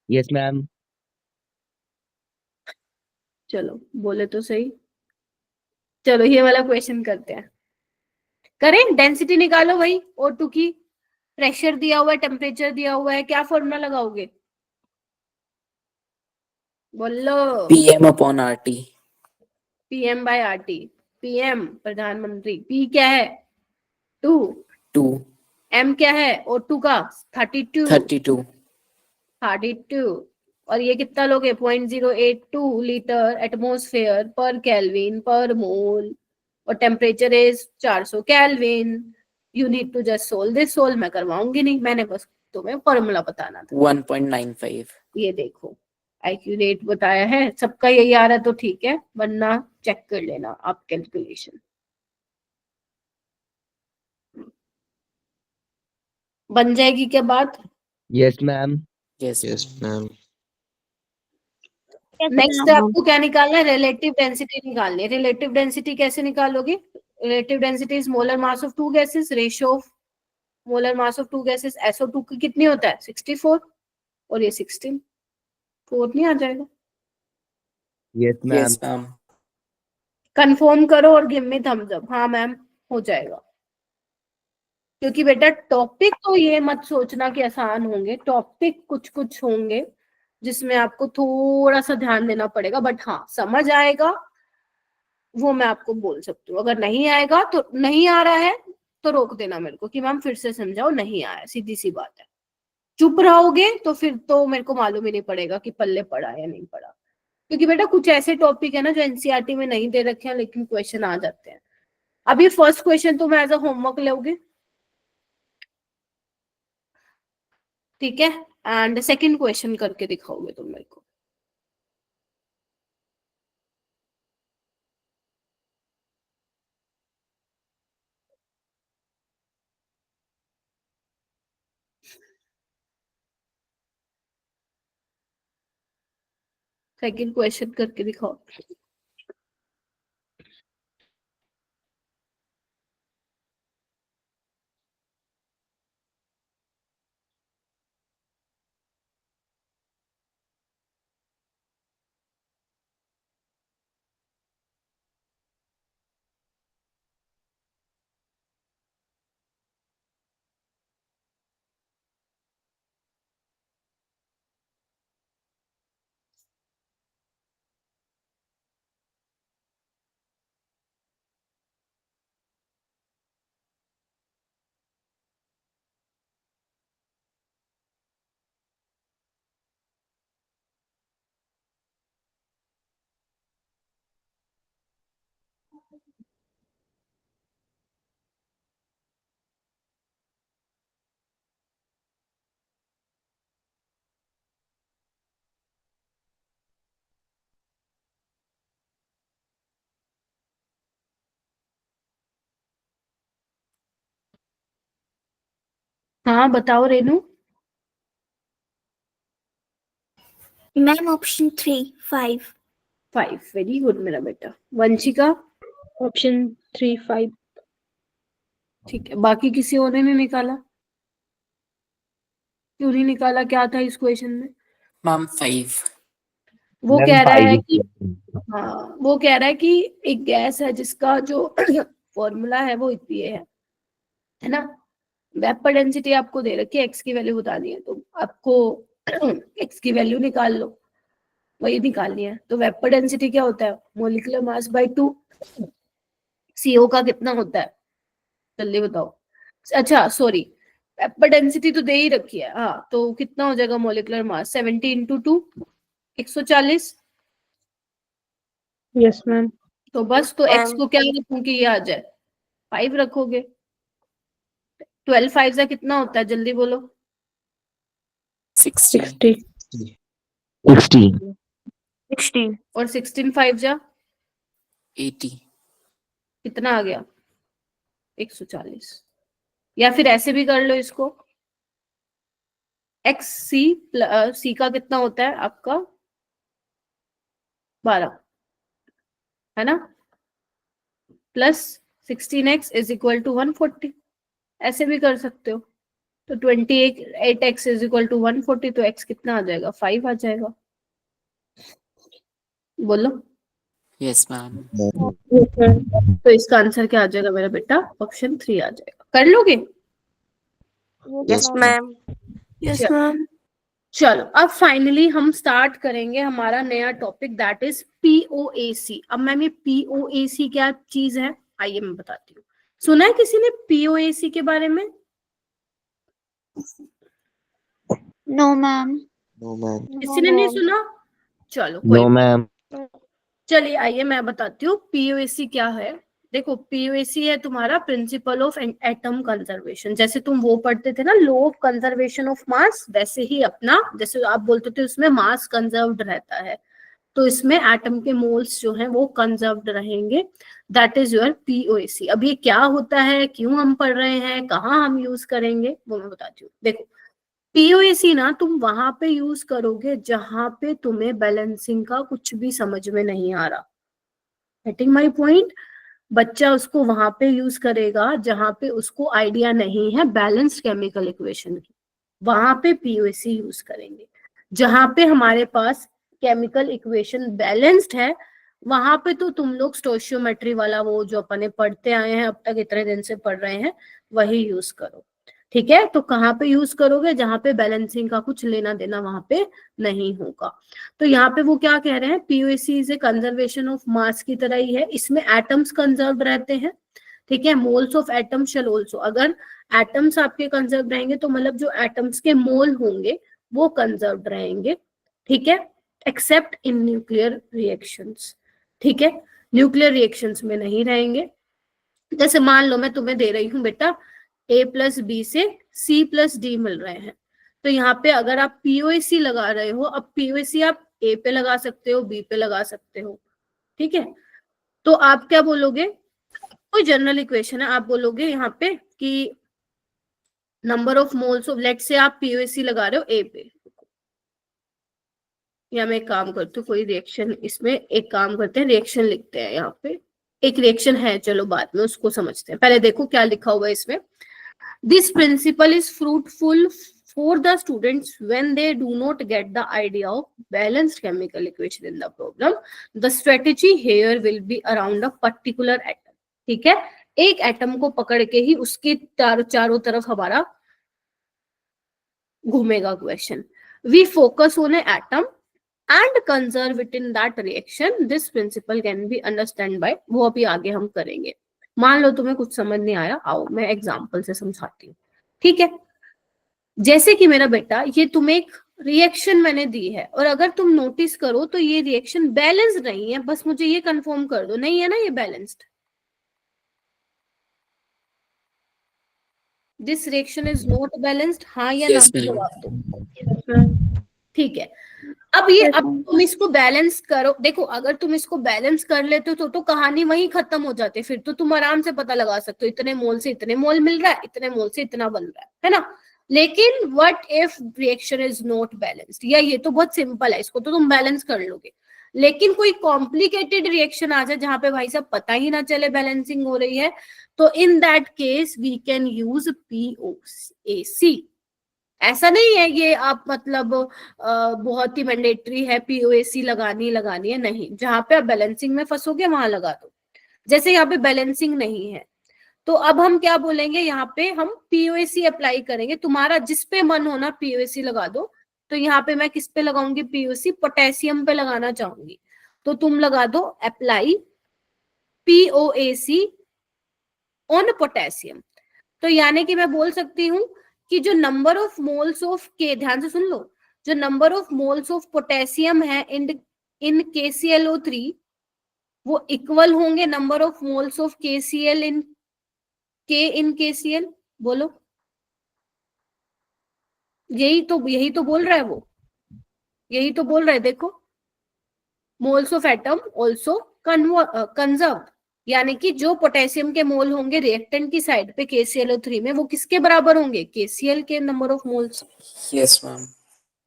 Yes ma'am. चलो बोले तो सही। चलो ये वाला क्वेश्चन करते हैं। करें, डेंसिटी निकालो भाई O2 की। प्रेशर दिया हुआ है, टेम्परेचर दिया हुआ है, क्या फॉर्मूला लगाओगे? बोलो। PM/RT। PM/RT। PM प्रधानमंत्री, P क्या है? 2। 2। M क्या है O2 का? 32। 32। 32। और ये कितना लोगे? 0.082 लीटर एटमोस्फेयर पर केल्विन पर मोल। और temperature is 400 kelvin. You need to just solve this. Solve मैं करवाऊंगी नहीं, मैंने बस तुम्हें फॉर्मूला बताना था। 1.95। ये देखो, एक्यूरेट बताया है। सबका यही आ रहा है तो ठीक है, वरना चेक कर लेना आप कैलकुलेशन। बन जाएगी क्या बात? Yes ma'am. Yes yes ma'am. Next आपको क्या निकालना है? रिलेटिव डेंसिटी निकालनी है। रिलेटिव डेंसिटी कैसे निकालोगे? Relative density is molar mass of 2 gases, ratio of molar mass of 2 gases. SO2 की कितनी होता है? 64, और ये 16। 4 नहीं आ जाएगा? Yes ma'am. Yes ma'am. Confirm करो और गिव मी थम्स अप। हाँ मैम, हो जाएगा। क्योंकि बेटा टॉपिक तो ये मत सोचना कि आसान होंगे, टॉपिक कुछ कुछ होंगे जिसमें आपको थोड़ा सा ध्यान देना पड़ेगा, बट हाँ समझ आएगा, वो मैं आपको बोल सकती हूँ। अगर नहीं आएगा तो नहीं आ रहा है तो रोक देना मेरे को कि मैम फिर से समझाओ, नहीं आया, सीधी सी बात है। चुप रहोगे तो फिर तो मेरे को मालूम ही नहीं पड़ेगा कि पल्ले पड़ा या नहीं पड़ा। क्योंकि बेटा कुछ ऐसे टॉपिक है ना जो एनसीईआरटी में नहीं दे रखे हैं, लेकिन क्वेश्चन आ जाते हैं। अभी फर्स्ट क्वेश्चन तुम एज अ होमवर्क लोगे, ठीक है? एंड सेकंड क्वेश्चन करके दिखाओगे तुम मेरे को। सेकंड क्वेश्चन करके दिखाओ। हाँ बताओ Renu. Ma'am option 3 5 5, very good मेरा बेटा। वंशिका? ऑप्शन 3 5 ठीक है, बाकी किसी और ने नहीं निकाला? क्यों नहीं निकाला, क्या था इस क्वेश्चन में? मैम 5। वो मैम कह रहा है 5 कि हाँ, वो कह रहा है कि एक गैस है जिसका जो फॉर्मूला है वो ये है ना। वेपर डेंसिटी आपको दे रखी है, एक्स की वैल्यू बतानी है, तो आपको एक्स की वैल्यू निकाल लो, वही निकालनी है। तो वेपर डेंसिटी क्या होता है? Molecular mass by 2। सीओ का कितना होता है, जल्दी बताओ। अच्छा सॉरी, वेपर डेंसिटी तो दे ही रखी है। हाँ, तो कितना हो जाएगा molecular mass? 70 into 2, 140। Yes ma'am. तो बस, तो एक्स को क्या रखूं कि ये आ जाए? 5 रखोगे। 12 5 से कितना होता है, जल्दी बोलो। 60। 60 60 60 और 16 5 जा 80। कितना आ गया? 140। या फिर ऐसे भी कर लो इसको, एक्स सी सी का कितना होता है आपका? 12, है ना, plus 16x is equal to 140। ऐसे भी कर सकते हो। तो 28x इज इक्वल टू 140, तो x कितना आ जाएगा? 5 आ जाएगा। बोलो। Yes ma'am. तो इसका आंसर क्या आ जाएगा मेरा बेटा? ऑप्शन 3 आ जाएगा। कर लोगे? Yes ma'am. यस चलो। मैम चलो, अब फाइनली हम स्टार्ट करेंगे हमारा नया टॉपिक, दैट इज पीओएसी। अब मैम ये पीओएसी क्या चीज है, आइए मैं बताती हूँ। सुना है किसी ने पीओएसी के बारे में? No ma'am no ma'am. किसी ने नहीं सुना? चलो कोई नो मैम चलिए आइए मैं बताती हूँ पीओएसी क्या है। देखो, पीओएसी है तुम्हारा प्रिंसिपल ऑफ एटम कंजर्वेशन। जैसे तुम वो पढ़ते थे ना, law of conservation of mass, वैसे ही अपना, जैसे आप बोलते थे उसमें मास कंजर्व्ड रहता है, तो इसमें एटम के मोल्स जो हैं वो कंजर्व्ड रहेंगे। That is your POAC. अब ये क्या होता है, क्यों हम पढ़ रहे हैं, कहाँ हम यूज करेंगे, वो मैं बताती हूँ। देखो, पीओएसी ना तुम वहां पे यूज करोगे जहां पे तुम्हें बैलेंसिंग का कुछ भी समझ में नहीं आ रहा। Getting my point? बच्चा उसको वहां पे यूज करेगा जहां पे उसको आइडिया नहीं है बैलेंस्ड केमिकल इक्वेशन की, वहां पे पीओएसी यूज करेंगे। जहां पे हमारे पास केमिकल इक्वेशन बैलेंस्ड है, वहां पे तो तुम लोग स्टोइशियोमेट्री वाला वो जो अपने पढ़ते आए हैं अब तक, इतने दिन से पढ़ रहे हैं, वही यूज करो। ठीक है, तो कहाँ पे यूज करोगे? जहां पे बैलेंसिंग का कुछ लेना देना वहां पे नहीं होगा। तो यहाँ पे वो क्या कह रहे हैं, POAC is a conservation of mass की तरह ही है, इसमें एटम्स कंजर्व रहते हैं। ठीक है, moles of atom shell also, अगर एटम्स आपके कंजर्व रहेंगे तो मतलब जो एटम्स के मोल होंगे वो कंजर्व रहेंगे। ठीक है, एक्सेप्ट इन न्यूक्लियर रिएक्शंस। ठीक है, न्यूक्लियर रिएक्शंस में नहीं रहेंगे। जैसे मान लो मैं तुम्हें दे रही हूँ बेटा, a प्लस बी से c प्लस डी मिल रहे हैं, तो यहाँ पे अगर आप पीओएसी लगा रहे हो, अब पीओएसी आप a पे लगा सकते हो, b पे लगा सकते हो। ठीक है, तो आप क्या बोलोगे? कोई जनरल इक्वेशन है, आप बोलोगे यहाँ पे कि number of moles of, let say आप पीओएसी लगा रहे हो a पे, या मैं एक काम करती हूँ, कोई रिएक्शन, इसमें एक काम करते हैं, रिएक्शन लिखते हैं यहाँ पे। एक रिएक्शन है, चलो बाद में उसको समझते हैं, पहले देखो क्या लिखा हुआ है इसमें। This principle is fruitful for the students when they do not get the idea of balanced chemical equation in the problem. The strategy here will be around a particular atom. ठीक है, एक एटम को पकड़ के ही उसके चारों तरफ हमारा घूमेगा question. We focus on an atom and conserve it in that reaction. This principle can be understood by, वो अभी आगे हम करेंगे। मान लो तुम्हें कुछ समझ नहीं आया, आओ मैं एग्जाम्पल से समझाती हूँ। ठीक है, जैसे कि मेरा बेटा, ये तुम्हें एक रिएक्शन मैंने दी है, और अगर तुम नोटिस करो तो ये रिएक्शन बैलेंस्ड नहीं है, बस मुझे ये कंफर्म कर दो, नहीं है ना ये balanced? This reaction is not balanced, हाँ या ना? Yes, ma'am. जवाब दो। ठीक है, अब ये, अब तुम इसको बैलेंस करो। देखो, अगर तुम इसको बैलेंस कर लेते हो तो कहानी वहीं खत्म हो जाती है, फिर तो तुम आराम से पता लगा सकते हो, इतने मोल से इतने मोल मिल रहा है, इतने मोल से इतना बन रहा है ना। लेकिन what if reaction is not balanced, या ये तो बहुत सिंपल है, इसको तो तुम बैलेंस कर लोगे, लेकिन कोई कॉम्प्लिकेटेड रिएक्शन आ जाए जहां पे भाई साहब पता ही ना चले बैलेंसिंग हो रही है, तो in that case we can use POAC। ऐसा नहीं है ये आप मतलब बहुत ही मैंडेटरी है POAC लगानी है, नहीं, जहां पे आप बैलेंसिंग में फंसोगे वहां लगा दो। जैसे यहाँ पे बैलेंसिंग नहीं है तो अब हम क्या बोलेंगे, यहाँ पे हम POAC अप्लाई करेंगे, तुम्हारा जिस पे मन होना POAC लगा दो। तो यहाँ पे मैं किस पे लगाऊंगी POAC, पोटेशियम पे लगाना चाहूंगी, तो तुम लगा दो अप्लाई POAC ऑन पोटेशियम। तो यानी कि मैं बोल सकती हूँ कि जो नंबर ऑफ मोल्स ऑफ के, ध्यान से सुन लो, जो number of moles of potassium है इन KClO3 वो इक्वल होंगे number of moles of KCl in KCl। बोलो, यही तो बोल रहा है वो, यही तो बोल रहा है, देखो moles of atom also conserve, यानी कि जो पोटेशियम के मोल होंगे रिएक्टेंट की साइड पे KClO3 में वो किसके बराबर होंगे, KCl के number of moles. Yes ma'am.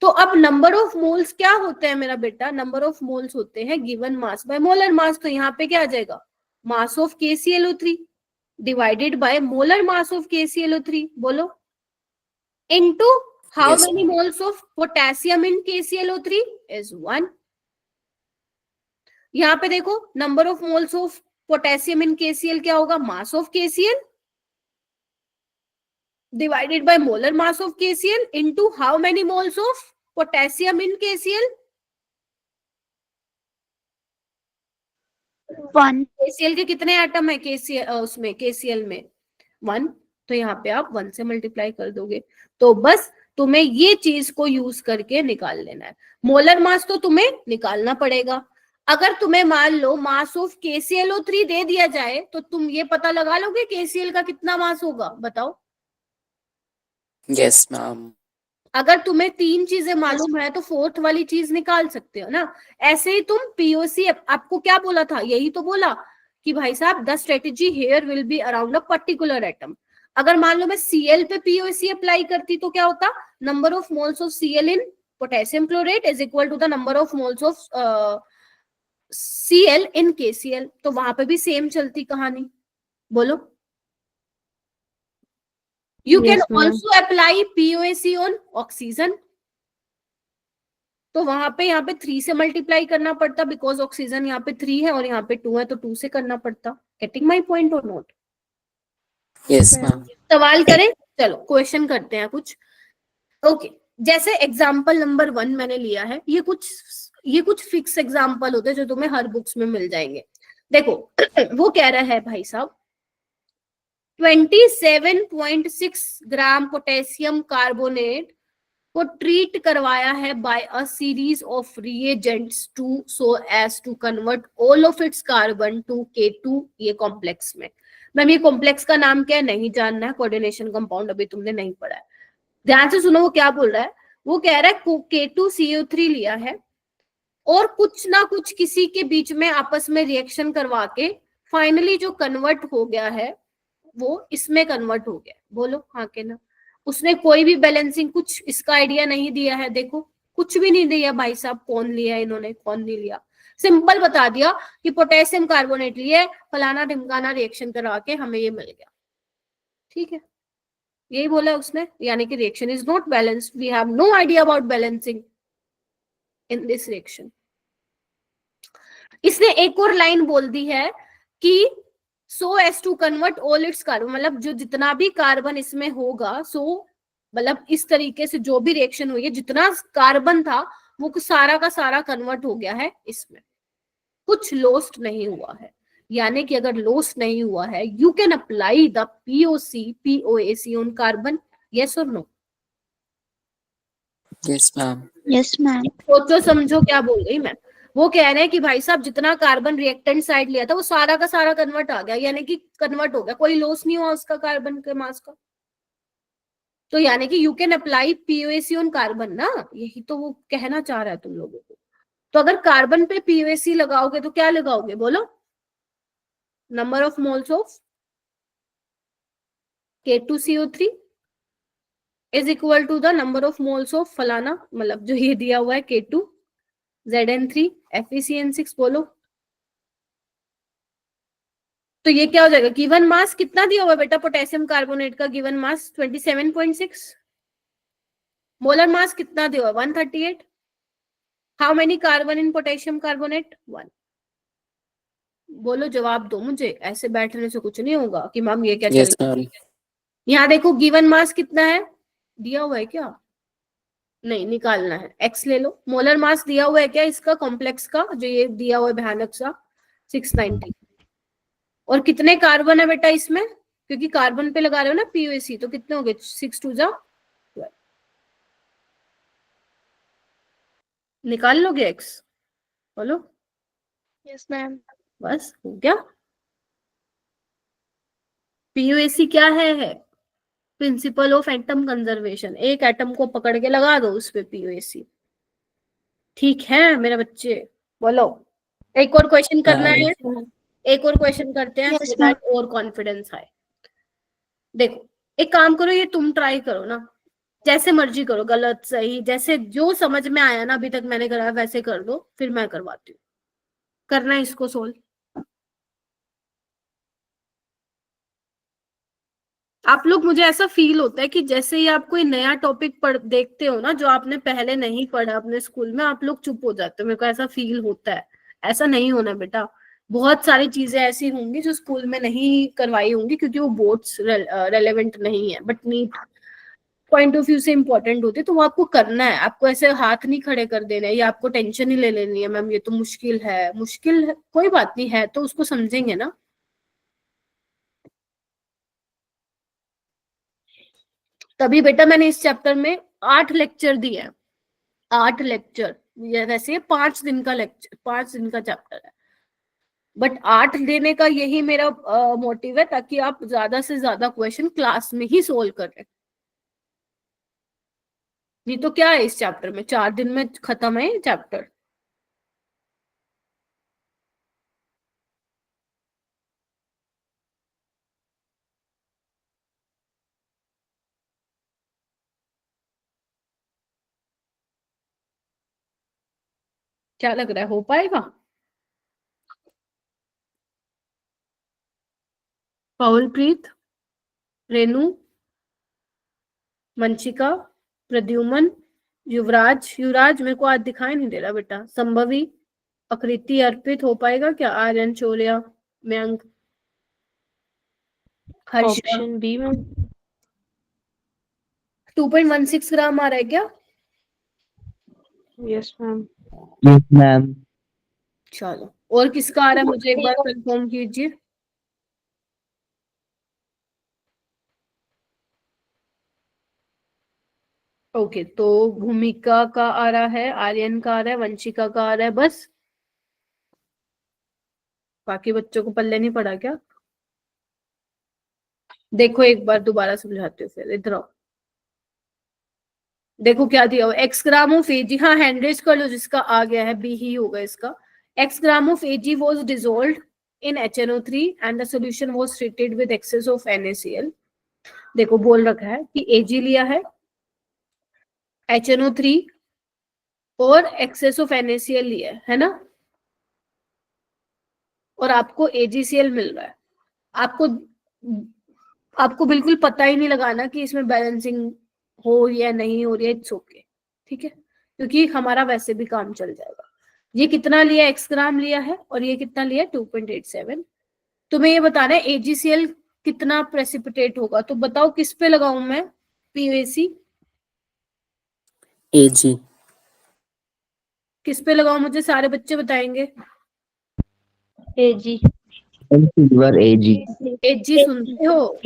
तो अब नंबर ऑफ मोल्स क्या होते हैं मेरा बेटा, नंबर ऑफ मोल्स होते हैं गिवन मास बाय मोलर मास। तो यहाँ पे क्या आ जाएगा, mass of KClO3 divided by molar mass of KClO3, बोलो, into how Yes, many ma'am. Moles of potassium in KClO3 is 1। यहाँ पे देखो number of moles of potassium in KCl क्या होगा, mass of KCl divided by molar mass of KCl into how many moles of potassium in KCl? 1. KCl के कितने atom है उसमें KCl में 1, तो यहाँ पे आप 1 से मल्टीप्लाई कर दोगे। तो बस तुम्हें ये चीज को यूज करके निकाल लेना है। मोलर मास तो तुम्हें निकालना पड़ेगा। अगर तुम्हें मान लो मास ऑफ KClO3 दे दिया जाए तो तुम ये पता लगा लोगे KCl का कितना मास होगा, बताओ। Yes ma'am. अगर तुम्हें 3 चीजें मालूम है तो 4th वाली चीज निकाल सकते हो ना। ऐसे ही तुम POC, आपको क्या बोला था, यही तो बोला कि भाई साहब the strategy here will be around a particular atom. अगर मान लो मैं Cl पे POC अप्लाई करती तो क्या होता, number of moles of Cl in potassium chlorate is equal to the number of moles of Cl in KCl। तो वहां पे भी सेम चलती कहानी, बोलो। You can Yes, ma'am. also apply POAC on oxygen। तो वहां पे यहाँ पे 3 से मल्टीप्लाई करना पड़ता, बिकॉज ऑक्सीजन यहाँ पे 3 है और यहाँ पे 2 है, तो 2 से करना पड़ता। गेटिंग माई पॉइंट और नोट? Yes ma'am. सवाल करें, चलो क्वेश्चन करते हैं कुछ। ओके, जैसे एग्जाम्पल नंबर 1 मैंने लिया है, ये कुछ फिक्स एग्जाम्पल होते हैं जो तुम्हें हर बुक्स में मिल जाएंगे। देखो वो कह रहा है भाई साहब 27.6 ग्राम पोटेशियम कार्बोनेट को ट्रीट करवाया है by a series of reagents to so as to convert all of its carbon to K2 ये कॉम्प्लेक्स में। मैम ये कॉम्प्लेक्स का नाम क्या है नहीं जानना है, कोऑर्डिनेशन कंपाउंड अभी तुमने नहीं पढ़ा है। ध्यान से सुनो वो क्या बोल रहा है। वो कह रहा है K2CO3 लिया है और कुछ ना कुछ किसी के बीच में आपस में रिएक्शन करवा के फाइनली जो कन्वर्ट हो गया है वो इसमें कन्वर्ट हो गया। बोलो हाँ के ना। उसने कोई भी बैलेंसिंग कुछ इसका आइडिया नहीं दिया है, देखो कुछ भी नहीं दिया भाई साहब, कौन लिया इन्होंने कौन नहीं लिया, सिंपल बता दिया कि पोटेशियम कार्बोनेट लिए, फलाना ढिमकाना रिएक्शन करा के हमें ये मिल गया। ठीक है, यही बोला उसने, यानी कि reaction is not balanced, we have no idea about balancing in this reaction. इसने एक और लाइन बोल दी है कि so as to convert all its carbon, मतलब जो जितना भी कार्बन इसमें होगा, सो मतलब इस तरीके से जो भी रिएक्शन हुई है जितना कार्बन था वो सारा का सारा कन्वर्ट हो गया है इसमें, कुछ लॉस्ट नहीं हुआ है। यानी कि अगर लॉस्ट नहीं हुआ है you can apply the POAC on carbon, yes or no? Yes ma'am. Yes, ma'am. सोचो समझो क्या बोल रही मैं। वो कह रहे हैं कि भाई साहब जितना कार्बन रिएक्टेंट साइड लिया था वो सारा का सारा कन्वर्ट आ गया, यानी कि कन्वर्ट हो गया, कोई लॉस नहीं हुआ उसका कार्बन के मास का। तो यानी कि you can apply POAC on carbon ना, यही तो वो कहना चाह रहा है तुम लोगों को। तो अगर कार्बन पे POAC लगाओगे तो क्या लगाओगे, बोलो? Number of moles of K2CO3 is equal to the number of moles of फलाना, मतलब जो ये दिया हुआ है K2 Zn3 FeCN6, बोलो। तो ये क्या हो जाएगा, गिवन मास कितना दिया हुआ है बेटा पोटेशियम कार्बोनेट का, गिवन मास 27.6, मोलर मास कितना दिया हुआ है 138, how many carbon in potassium carbonate 1। बोलो जवाब दो मुझे, ऐसे बैठने से कुछ नहीं होगा कि मैम ये क्या चल यस रहा है। मैम। यहाँ देखो गिवन मास कितना है, दिया हुआ है क्या, नहीं निकालना है, एक्स ले लो। मोलर मास दिया हुआ है क्या इसका, कॉम्प्लेक्स का, जो ये दिया हुआ है भयानक सा 690, और कितने कार्बन है बेटा इसमें, क्योंकि कार्बन पे लगा रहे हो ना POC, तो कितने हो गए 6 2 जा 12, निकाल लोगे एक्स, बोलो। Yes, ma'am. बस हो गया। POC क्या है प्रिंसिपल ऑफ एटम कंजर्वेशन, एक एटम को पकड़ के लगा दो उस पे POC, ठीक है मेरे बच्चे, बोलो। एक और क्वेश्चन करना है, एक और क्वेश्चन करते हैं, Yes, so that और कॉन्फिडेंस आए। देखो एक काम करो, ये तुम ट्राई करो ना, जैसे मर्जी करो, गलत सही जैसे जो समझ में आया ना अभी तक मैंने करा वैसे कर दो, फिर मैं करवाती हूँ। करना है इसको सोल्व। आप लोग, मुझे ऐसा फील होता है कि जैसे ही आप कोई नया टॉपिक पढ़ देखते हो ना जो आपने पहले नहीं पढ़ा अपने स्कूल में, आप लोग चुप हो जाते हो, मेरे को ऐसा फील होता है। ऐसा नहीं होना बेटा, बहुत सारी चीजें ऐसी होंगी जो स्कूल में नहीं करवाई होंगी क्योंकि वो बोर्ड्स रेलेवेंट नहीं है, but NEET point of view से इंपॉर्टेंट होते, तो वो आपको करना है। आपको ऐसे हाथ नहीं खड़े कर देना है या आपको टेंशन ही ले लेनी है मैम ये तो मुश्किल है, मुश्किल है कोई बात नहीं है, तो उसको समझेंगे ना। तभी बेटा मैंने इस चैप्टर में 8 लेक्चर दिए हैं, 8 लेक्चर। वैसे ये 5 दिन का लेक्चर, 5 दिन का चैप्टर है, बट 8 देने का यही मेरा मोटिव है, ताकि आप ज्यादा से ज्यादा क्वेश्चन क्लास में ही सोल्व करें। नहीं तो क्या है इस चैप्टर में, 4 दिन में खत्म है ये चैप्टर। क्या लग रहा है हो पाएगा? पाहुलप्रीत, रेनू, वंशिका, प्रद्युमन, युवराज, युवराज मेरे को आज दिखाई नहीं दे रहा बेटा, संभवी, आकृति, अर्पित, हो पाएगा क्या? Aryan, चौरिया, Mayank, Harsha. Option B, ma'am. 2.16 ग्राम आ रहा है क्या? Yes, ma'am. Yes, ma'am. चलो, और किसका आ रहा है मुझे एक बार कंफर्म कीजिए। ओके, तो भूमिका का आ रहा है, आर्यन का आ रहा है, वंशिका का आ रहा है, बस बाकी बच्चों को पल्ले नहीं पड़ा क्या? देखो एक बार दोबारा समझाती हूँ, फिर इधर आओ। देखो क्या दिया हुआ, एक्स ग्राम ऑफ एजी, हाँ हैंड रेज कर लो जिसका आ गया है, बी ही होगा इसका। X gram of AG was dissolved in HNO3 and the solution was treated with excess of NaCl। देखो बोल रखा है कि एजी लिया है, HNO3 और एक्सेस ऑफ NaCl लिया है ना, और आपको AgCl मिल रहा है। आपको आपको बिल्कुल पता ही नहीं लगाना कि इसमें बैलेंसिंग हो रही है नहीं हो रही है, इट्स ओके, ठीक है, क्योंकि हमारा वैसे भी काम चल जाएगा। ये कितना लिया, एक्स ग्राम लिया है, और ये कितना लिया 2.87। तुम्हें ये बताना है AgCl कितना प्रेसिपिटेट होगा, तो बताओ किस पे लगाऊं मैं POC, AG। किस पे लगाऊं, मुझे सारे बच्चे बताएंगे। AG. Silver AG. AG सुनते हो,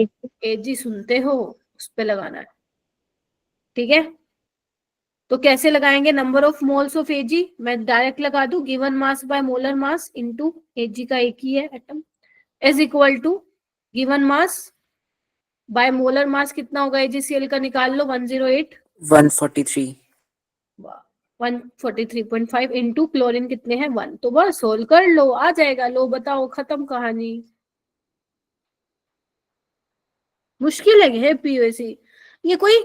AG सुनते हो, उस पे लगाना है, ठीक है। तो कैसे लगाएंगे, number of moles of Ag, मैं डायरेक्ट लगा दूं, given mass by molar mass into Ag का एक ही है atom, is equal to given mass by molar mass कितना होगा AgCl का, निकाल लो 108, 143। 143.5 इंटू क्लोरीन कितने हैं 1, तो बस सोल्व कर लो, आ जाएगा। लो बताओ, खत्म कहानी। मुश्किल है POC, ये कोई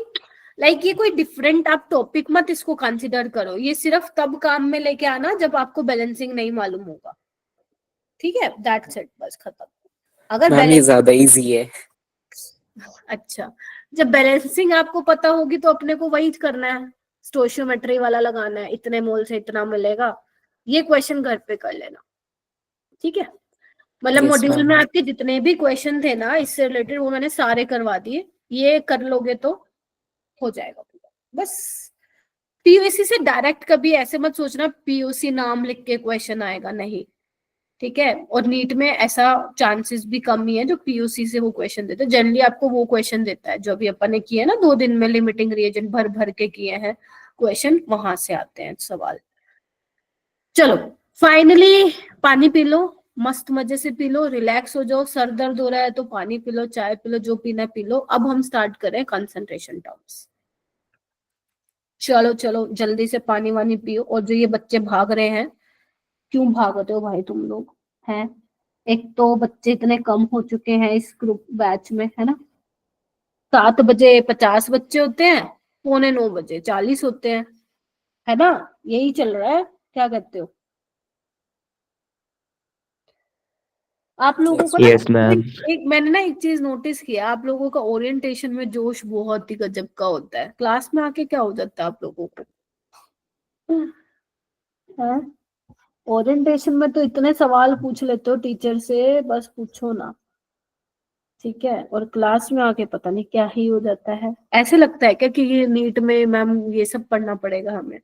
लाइक ये कोई डिफरेंट आप टॉपिक मत इसको कंसिडर करो, ये सिर्फ तब काम में लेके आना जब आपको बैलेंसिंग नहीं मालूम होगा, ठीक है, दैट्स इट, बस खत्म। अगर मैम ये बैलेंस, ज्यादा इजी है। अच्छा, जब बैलेंसिंग आपको पता होगी तो अपने को वही करना है, स्टोइशियोमेट्री वाला लगाना है, इतने मोल से इतना मिलेगा, ये क्वेश्चन घर पे कर लेना, ठीक है। मतलब Yes, मॉड्यूल ma'am. में आपके जितने भी क्वेश्चन थे ना इससे रिलेटेड वो मैंने सारे करवा दिए, ये कर लोगे तो हो जाएगा पूरा। बस पीयूसी से डायरेक्ट कभी ऐसे मत सोचना पीयूसी नाम लिख के क्वेश्चन आएगा, नहीं, ठीक है। और नीट में ऐसा चांसेस भी कम ही है जो पीयूसी से वो क्वेश्चन देते हैं, जनरली आपको वो क्वेश्चन देता है जो अभी अपन ने किए ना 2 दिन में, लिमिटिंग रिएजेंट भर भर के किए हैं क्वेश्चन, वहां से आते हैं सवाल। चलो फाइनली पानी पी लो, मस्त मजे से पी लो, रिलैक्स हो जाओ, सर दर्द हो रहा है तो पानी पी लो, चाय पी लो, जो पीना पी लो। अब हम स्टार्ट करें कंसंट्रेशन टर्म्स। चलो चलो जल्दी से पानी वानी पियो। और जो ये बच्चे भाग रहे हैं, क्यों भागते हो भाई तुम लोग हैं? एक तो बच्चे इतने कम हो चुके हैं इस ग्रुप बैच में, है ना। 7 बजे 50 बच्चे होते हैं, 8:45 40 होते हैं, है ना, यही चल रहा है, क्या कहते हो आप लोगों को ना? Yes, ma'am. एक मैंने ना एक चीज नोटिस किया, आप लोगों का ओरिएंटेशन में जोश बहुत ही गजब का होता है, क्लास में आके क्या हो जाता है आप लोगों को? हाँ, ओरिएंटेशन में तो इतने सवाल पूछ लेते हो टीचर से, बस पूछो ना, ठीक है। और क्लास में आके पता नहीं क्या ही हो जाता है। ऐसे लगता है क्या कि ये नीट में मैम ये सब पढ़ना पड़ेगा हमें?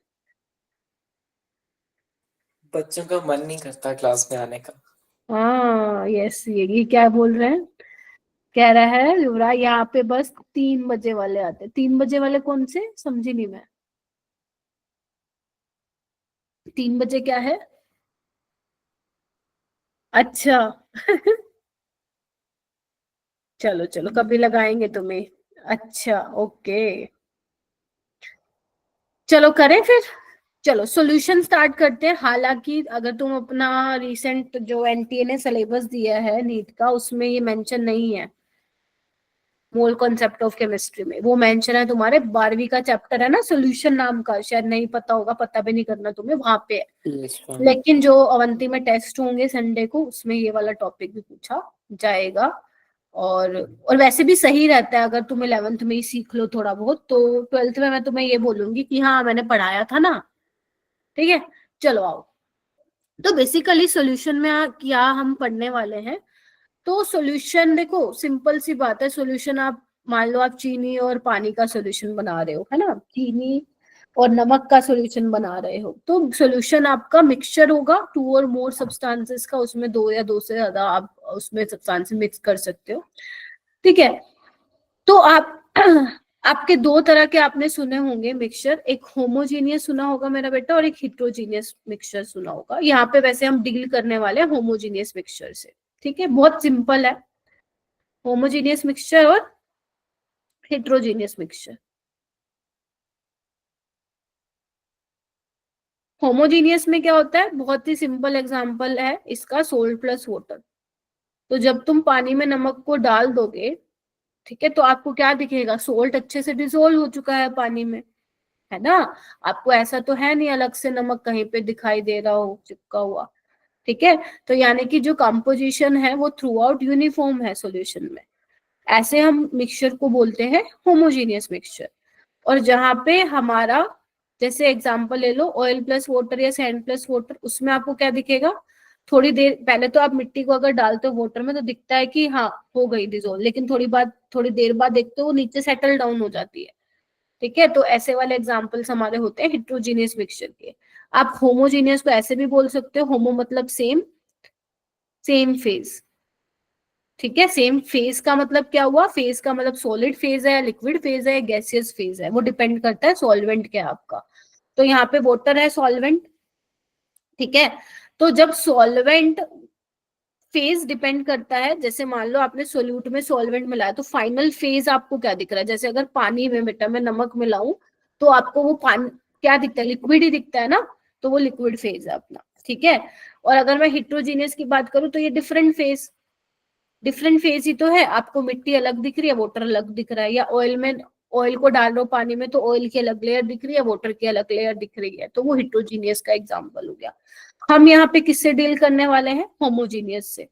बच्चों का मन नहीं करता क्लास में आने का। हाँ यस, ये क्या बोल रहे हैं, कह रहा है युवराज यहाँ पे बस 3 बजे वाले आते हैं। 3 बजे वाले कौन से, समझी नहीं मैं। 3 बजे क्या है? अच्छा चलो चलो कभी लगाएंगे तुम्हें। अच्छा ओके, चलो करें फिर। चलो सॉल्यूशन स्टार्ट करते हैं। हालांकि अगर तुम अपना रिसेंट जो एनटीए ने सिलेबस दिया है नीट का, उसमें ये मेंशन नहीं है मोल कॉन्सेप्ट ऑफ केमिस्ट्री में, वो मेंशन है तुम्हारे 12वीं का चैप्टर है ना सॉल्यूशन नाम का, शायद नहीं पता होगा, पता भी नहीं करना तुम्हें, वहां पे है। Yes, ma'am. लेकिन जो अवंती में टेस्ट होंगे संडे को, उसमें ये वाला टॉपिक भी पूछा जाएगा। और वैसे भी सही रहता है अगर तुम 11th में ही सीख लो थोड़ा बहुत, तो 12th में मैं तुम्हें ये बोलूंगी कि हाँ मैंने पढ़ाया था ना, ठीक है। चलो आओ, तो बेसिकली सॉल्यूशन में क्या हम पढ़ने वाले हैं। तो सॉल्यूशन देखो सिंपल सी बात है, सॉल्यूशन आप मान लो आप चीनी और पानी का सॉल्यूशन बना रहे हो, है ना, चीनी और नमक का सॉल्यूशन बना रहे हो, तो सॉल्यूशन आपका मिक्सचर होगा 2 और मोर सब्सटेंसेस का, उसमें 2 या 2 से ज्यादा आप उसमें सब्सटेंसेस मिक्स कर सकते हो, ठीक है। तो आप आपके 2 तरह के आपने सुने होंगे मिक्सचर, एक होमोजीनियस सुना होगा मेरा बेटा और एक हेट्रोजीनियस मिक्सचर सुना होगा। यहाँ पे वैसे हम डील करने वाले हैं होमोजीनियस मिक्सचर से, ठीक है, बहुत सिंपल है, होमोजीनियस मिक्सचर और हेट्रोजीनियस मिक्सचर। होमोजीनियस में क्या होता है, बहुत ही सिंपल एग्जांपल है इसका, सोल्ट प्लस वाटर। तो जब तुम पानी में नमक को डाल दोगे, ठीक है, तो आपको क्या दिखेगा, सोल्ट अच्छे से डिसोल्व हो चुका है पानी में, है ना। आपको ऐसा तो है नहीं अलग से नमक कहीं पे दिखाई दे रहा हो चिपका हुआ, ठीक है। तो यानी कि जो कंपोजिशन है वो थ्रू आउट यूनिफॉर्म है सॉल्यूशन में, ऐसे हम मिक्सचर को बोलते हैं होमोजीनियस मिक्सचर। और जहां पे हमारा, जैसे एग्जांपल ले लो ऑयल प्लस वाटर या सैंड प्लस वाटर, उसमें आपको क्या दिखेगा, थोड़ी देर पहले तो आप मिट्टी को अगर डालते हो वाटर में तो दिखता है कि हाँ हो गई डिजोल्व, लेकिन थोड़ी देर बाद देखते हो वो नीचे सेटल डाउन हो जाती है, ठीक है। तो ऐसे वाले एग्जांपल्स हमारे होते हैं हेट्रोजीनियस मिक्सचर के। आप होमोजीनियस को ऐसे भी बोल सकते हो, होमो मतलब सेम, सेम फेज, ठीक है। सेम फेज का मतलब क्या हुआ, फेज का मतलब सॉलिड फेज है, लिक्विड फेज है, गैसियस फेज है, वो डिपेंड करता है सॉल्वेंट क्या है आपका। तो यहाँ पे वाटर है सॉल्वेंट, ठीक है। तो जब सॉल्वेंट फेज डिपेंड करता है, जैसे मान लो आपने सोल्यूट में सॉल्वेंट मिलाया तो फाइनल फेज आपको क्या दिख रहा है, जैसे अगर पानी में बेटा मैं नमक मिलाऊं तो आपको वो पानी क्या दिखता है, लिक्विड ही दिखता है ना, तो वो लिक्विड फेज है अपना, ठीक है। और अगर मैं हेट्रोजीनियस की बात करूं तो ये डिफरेंट फेज ही तो है, आपको मिट्टी अलग दिख रही है, वाटर अलग दिख रहा है, या ऑयल में ऑयल को डाल रहे हो पानी में तो ऑयल की अलग लेयर दिख रही है, वाटर की अलग लेयर दिख रही है, तो वो हेट्रोजीनियस का एग्जांपल हो गया। हम यहाँ पे किससे डील करने वाले हैं? होमोजीनियस से,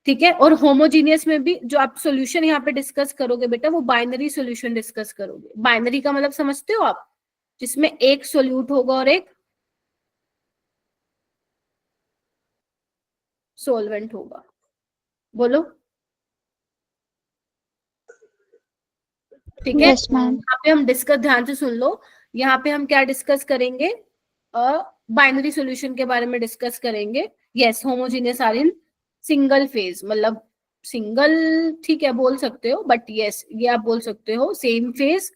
ठीक है। और होमोजीनियस में भी जो आप सॉल्यूशन यहाँ पे डिस्कस करोगे बेटा, वो बाइनरी सॉल्यूशन डिस्कस करोगे। बाइनरी का मतलब समझते हो आप? जिसमें एक सोल्यूट होगा और एक सॉल्वेंट होगा। बोलो, ठीक है। Yes, ma'am. यहाँ पे हम डिस्कस, ध्यान से सुन लो, यहाँ पे हम क्या डिस्कस करेंगे? बाइनरी सॉल्यूशन के बारे में डिस्कस करेंगे। Yes, homogeneous are in single phase, मतलब सिंगल, ठीक है बोल सकते हो, बट यस ये आप बोल सकते हो सेम फेज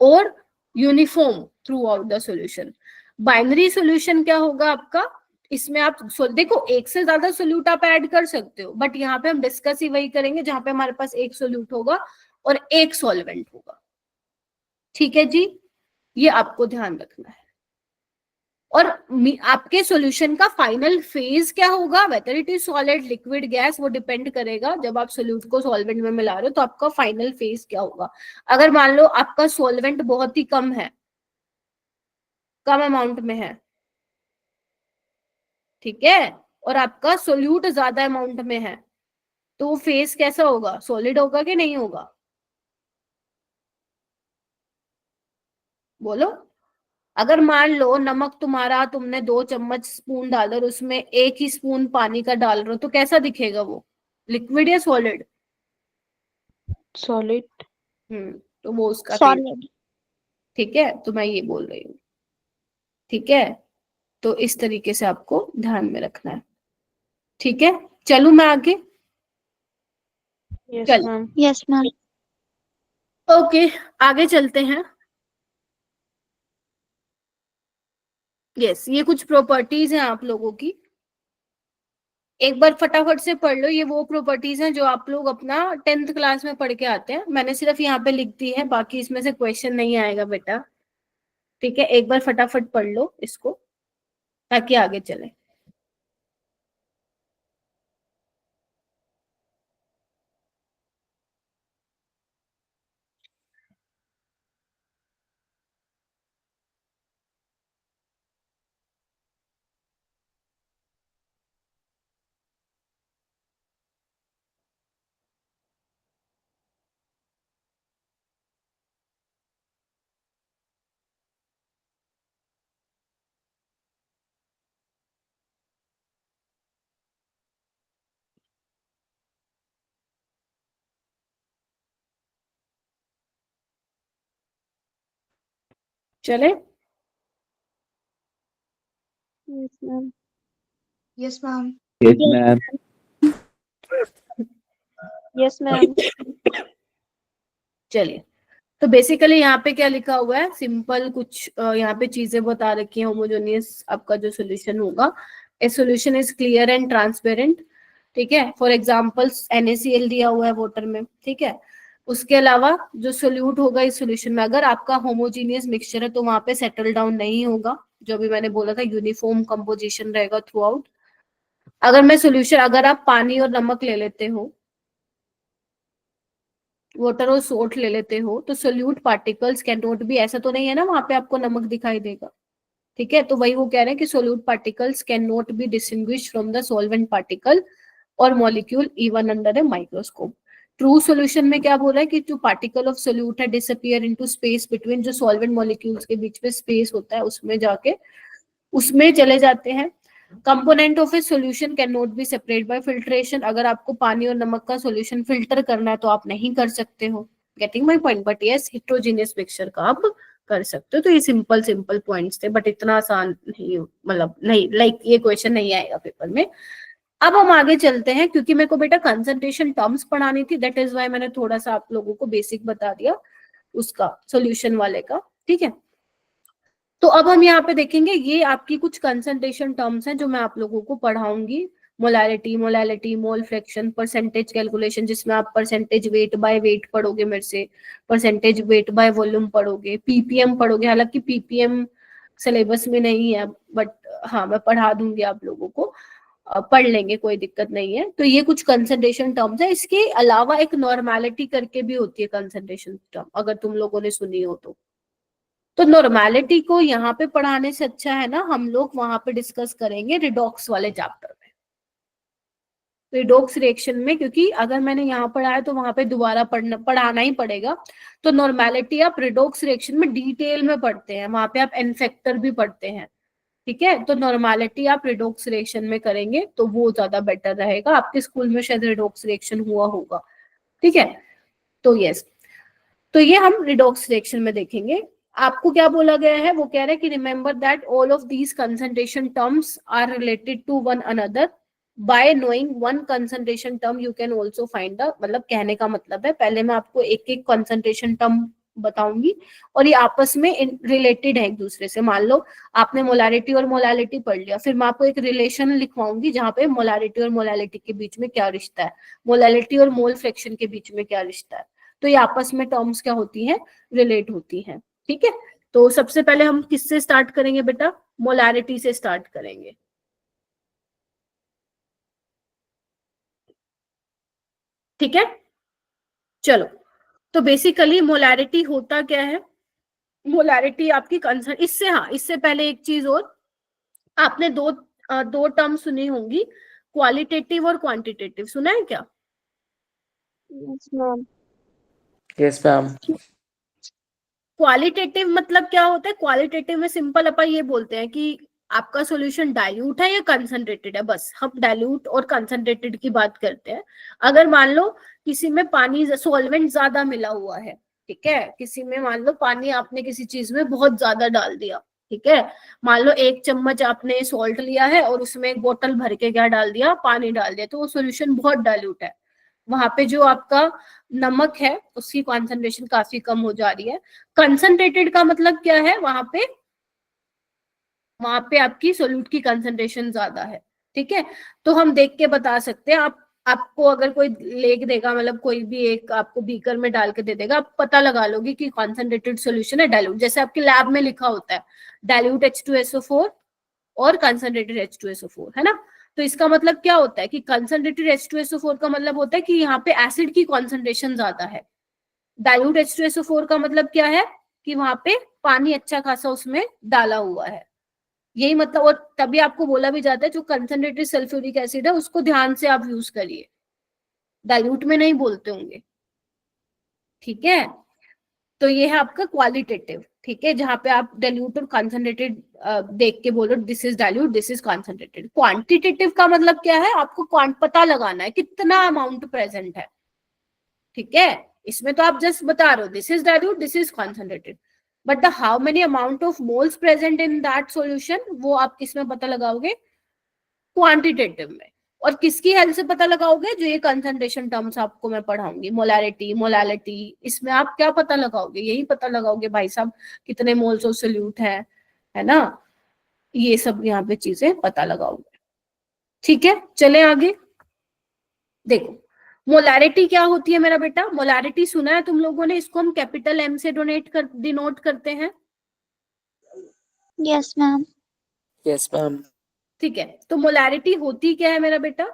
और uniform through out the solution. Binary solution क्या होगा आपका? इसमें आप देखो एक से ज्यादा सोल्यूट आप ऐड कर सकते हो, बट यहाँ पे हम डिस्कस ही वही करेंगे जहां पे हमारे पास एक सोल्यूट होगा और एक सॉल्वेंट होगा, ठीक है जी। ये आपको ध्यान रखना है। और आपके सॉल्यूशन का फाइनल फेज क्या होगा, whether it is solid, liquid, gas, वो डिपेंड करेगा। जब आप सोल्यूट को सॉल्वेंट में मिला रहे हो तो आपका फाइनल फेज क्या होगा। अगर मान लो आपका सॉल्वेंट बहुत ही कम है, कम अमाउंट में है, ठीक है, और आपका सोल्यूट ज्यादा अमाउंट में है, तो वो फेज कैसा होगा? सॉलिड होगा कि नहीं होगा? बोलो। अगर मान लो नमक तुम्हारा, तुमने 2 चम्मच स्पून डाला और उसमें 1 ही स्पून पानी का डाल रहे हो, तो कैसा दिखेगा वो? लिक्विड या सॉलिड? Solid. तो वो उसका फेज, Solid. ठीक है। तो मैं ये बोल रही हूँ, ठीक है। तो इस तरीके से आपको ध्यान में रखना है, ठीक है। चलूं मैं आगे? Yes, चल, ma'am. Yes, ma'am. ओके, आगे चलते हैं। यस, ये कुछ प्रॉपर्टीज हैं आप लोगों की, एक बार फटाफट से पढ़ लो। ये वो प्रॉपर्टीज हैं जो आप लोग अपना 10th क्लास में पढ़ के आते हैं। मैंने सिर्फ यहाँ पे लिख दी है, बाकी इसमें से क्वेश्चन नहीं आएगा बेटा, ठीक है। एक बार फटाफट पढ़ लो इसको ताकि आगे चले। चले, Yes, ma'am. Yes, ma'am. Yes, ma'am. Yes, ma'am. चलिए। तो बेसिकली यहाँ पे क्या लिखा हुआ है, सिंपल कुछ यहाँ पे चीजें बता रखी है। होमोजेनियस आपका जो सोल्यूशन होगा, a solution is clear and transparent, ठीक है। फॉर एग्जांपल NaCl दिया हुआ है वाटर में, ठीक है। उसके अलावा जो सोल्यूट होगा इस सोल्यूशन में, अगर आपका होमोजीनियस मिक्सचर है तो वहां पे सेटल डाउन नहीं होगा, जो भी मैंने बोला था, यूनिफॉर्म कंपोजिशन रहेगा थ्रू आउट। अगर मैं सोल्यूशन, अगर आप पानी और नमक ले लेते हो, वाटर और सोल्ट ले लेते हो, तो solute particles can not B, ऐसा तो नहीं है ना वहां पे आपको नमक दिखाई देगा, ठीक है। तो वही वो कह रहे हैं कि solute particles can not be distinguish from the solvent particle और molecule even under a microscope. True solution में क्या बोला है कि जो पार्टिकल ऑफ सोल्यूट है डिसअपियर इनटू स्पेस बिटवीन, जो सॉल्वेंट मॉलिक्यूल्स के बीच में स्पेस होता है उसमें जाके उसमें चले जाते हैं। Component of A solution can not B separate by filtration, अगर आपको पानी और नमक का सॉल्यूशन फिल्टर करना है तो आप नहीं कर सकते हो, getting my point. But yes, heterogeneous mixture का आप कर सकते हो। तो ये सिंपल सिंपल पॉइंट्स थे, बट इतना आसान नहीं, मतलब नहीं, लाइक ये क्वेश्चन नहीं आएगा पेपर में। अब हम आगे चलते हैं, क्योंकि मेरे को बेटा कंसंट्रेशन टर्म्स पढ़ानी थी, दैट इज वाई मैंने थोड़ा सा आप लोगों को बेसिक बता दिया उसका, सॉल्यूशन वाले का, ठीक है। तो अब हम यहाँ पे देखेंगे, ये आपकी कुछ कंसंट्रेशन टर्म्स हैं जो मैं आप लोगों को पढ़ाऊंगी। Molality, mole fraction, percentage calculation, जिसमें आप परसेंटेज वेट बाय वेट पढ़ोगे मेरे से, परसेंटेज वेट बाय वॉल्यूम पढ़ोगे, पीपीएम पढ़ोगे। हालांकि पीपीएम सिलेबस में नहीं है, बट हाँ मैं पढ़ा दूंगी आप लोगों को। पढ़ लेंगे, कोई दिक्कत नहीं है। तो ये कुछ कंसंट्रेशन टर्म्स है। इसके अलावा एक नॉर्मेलिटी करके भी होती है कंसंट्रेशन टर्म, अगर तुम लोगों ने सुनी हो तो नॉर्मेलिटी को यहाँ पे पढ़ाने से अच्छा है ना हम लोग वहां पे डिस्कस करेंगे रिडॉक्स वाले चैप्टर में, रिडॉक्स रिएक्शन में, क्योंकि अगर मैंने यहाँ पढ़ाया तो वहां पे दोबारा पढ़ाना ही पड़ेगा। तो नॉर्मेलिटी आप रिडॉक्स रिएक्शन में डिटेल में पढ़ते हैं, वहां पे आप एन फैक्टर भी पढ़ते हैं, ठीक है। तो नॉर्मेलिटी आप रिडॉक्स रिएक्शन में करेंगे तो वो ज्यादा बेटर रहेगा। आपके स्कूल में शायद रिडॉक्स रिएक्शन हुआ होगा, ठीक है। तो यस, तो ये हम रिडॉक्स रिएक्शन में देखेंगे। आपको क्या बोला गया है, वो कह रहे हैं कि remember that all of these concentration terms are related to one another, by knowing one concentration term you can also find the, मतलब कहने का मतलब है पहले मैं आपको एक एक कंसंट्रेशन टर्म बताऊंगी और ये आपस में रिलेटेड है एक दूसरे से। मान लो आपने मोलारिटी और मोलालिटी पढ़ लिया, फिर मैं आपको एक रिलेशन लिखवाऊंगी जहां पे मोलारिटी और मोलालिटी के बीच में क्या रिश्ता है, मोलालिटी और मोल फ्रैक्शन के बीच में क्या रिश्ता है। तो ये आपस में टर्म्स क्या होती हैं, रिलेट होती हैं, ठीक है। तो सबसे पहले हम किससे स्टार्ट करेंगे बेटा, मोलारिटी से स्टार्ट करेंगे, ठीक है। चलो, तो बेसिकली मोलारिटी होता क्या है, मोलारिटी आपकी कंसर्न, इससे हाँ इससे पहले एक चीज और, आपने दो टर्म सुनी होंगी, क्वालिटेटिव और क्वांटिटेटिव, सुना है क्या? Yes, ma'am. Yes ma'am. Qualitative मतलब क्या होता है, क्वालिटेटिव में सिंपल अपन ये बोलते हैं कि आपका सॉल्यूशन डाइल्यूट है या कंसंट्रेटेड है, बस हम डाइल्यूट और कंसंट्रेटेड की बात करते हैं। अगर मान लो किसी में पानी सॉल्वेंट ज्यादा मिला हुआ है, ठीक है, किसी में मान लो पानी आपने किसी चीज में बहुत ज्यादा डाल दिया, ठीक है, मान लो 1 चम्मच आपने सॉल्ट लिया है और उसमें एक बोतल भर के क्या डाल दिया, पानी डाल दिया, तो वो सॉल्यूशन बहुत डाइल्यूट है, वहां पे जो आपका नमक है उसकी कॉन्सेंट्रेशन काफी कम हो जा रही है। कंसंट्रेटेड का मतलब क्या है, वहां पे आपकी सोल्यूट की कंसंट्रेशन ज्यादा है, ठीक है। तो हम देख के बता सकते हैं, आपको अगर कोई लेख देगा, मतलब कोई भी एक आपको बीकर में डाल के दे देगा, आप पता लगा लोगे कि कॉन्सेंट्रेटेड सोल्यूशन है डाइल्यूट, जैसे आपके लैब में लिखा होता है डाइल्यूट H2SO4 और कंसंट्रेटेड H2SO4, है ना। तो इसका मतलब क्या होता है कि कंसंट्रेटेड H2SO4 का मतलब होता है कि यहाँ पे एसिड की कॉन्सेंट्रेशन ज्यादा है। डाइल्यूट H2SO4 का मतलब क्या है कि वहां पे पानी अच्छा खासा उसमें डाला हुआ है, यही मतलब। और तभी आपको बोला भी जाता है जो कंसंट्रेटेड सल्फ्यूरिक एसिड है उसको ध्यान से आप यूज करिए, डाइल्यूट में नहीं बोलते होंगे, ठीक है। तो ये है आपका क्वालिटेटिव, ठीक है, जहां पे आप डाइल्यूट और कंसंट्रेटेड देख के बोलो this is dilute, this is concentrated. Quantitative का मतलब क्या है, आपको पता लगाना है कितना अमाउंट प्रेजेंट है, ठीक है। इसमें तो आप जस्ट बता रहे हो this is dilute, this is concentrated, but the how many amount of moles present in that solution वो आप किसमें पता लगाओगे, क्वांटिटेटिव में। और किसकी हेल्प से पता लगाओगे, जो ये कंसंट्रेशन टर्म्स आपको मैं पढ़ाऊंगी, मोलारिटी, मोलालिटी, इसमें आप क्या पता लगाओगे, यही पता लगाओगे भाई साहब कितने मोल्स ऑफ सोल्यूट है ना, ये सब यहाँ पे चीजें पता लगाओगे, ठीक है। चले आगे, देखो मोलारिटी क्या होती है मेरा बेटा, मोलारिटी सुना है तुम लोगों ने, इसको हम कैपिटल M से डिनोट करते हैं, Yes, ma'am. Yes ma'am. ठीक है। तो मोलारिटी होती क्या है मेरा बेटा,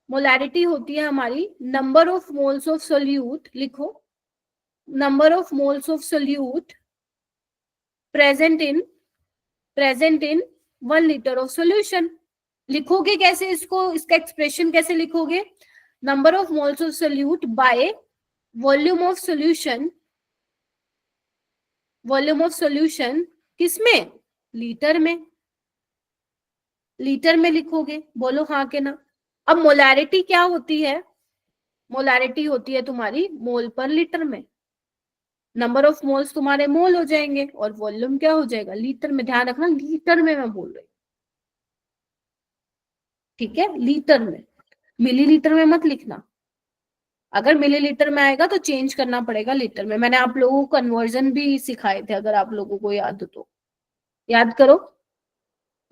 मोलारिटी होती है हमारी number of moles of solute, लिखो number of moles of solute present in 1 litre of solution. लिखोगे कैसे इसको, इसका एक्सप्रेशन कैसे लिखोगे, number of moles of solute by volume of solution, volume of solution किसमें, लीटर में, लीटर में लिखोगे, बोलो हाँ के ना। अब मोलारिटी क्या होती है, मोलारिटी होती है तुम्हारी मोल पर लीटर में, नंबर ऑफ मोल्स तुम्हारे मोल हो जाएंगे और वॉल्यूम क्या हो जाएगा, लीटर में, ध्यान रखना लीटर में मैं बोल रही हूँ, ठीक है, लीटर में, मिलीलीटर में मत लिखना, अगर मिलीलीटर में आएगा तो चेंज करना पड़ेगा लीटर में। मैंने आप लोगों को कन्वर्जन भी सिखाए थे, अगर आप लोगों को याद हो तो याद करो,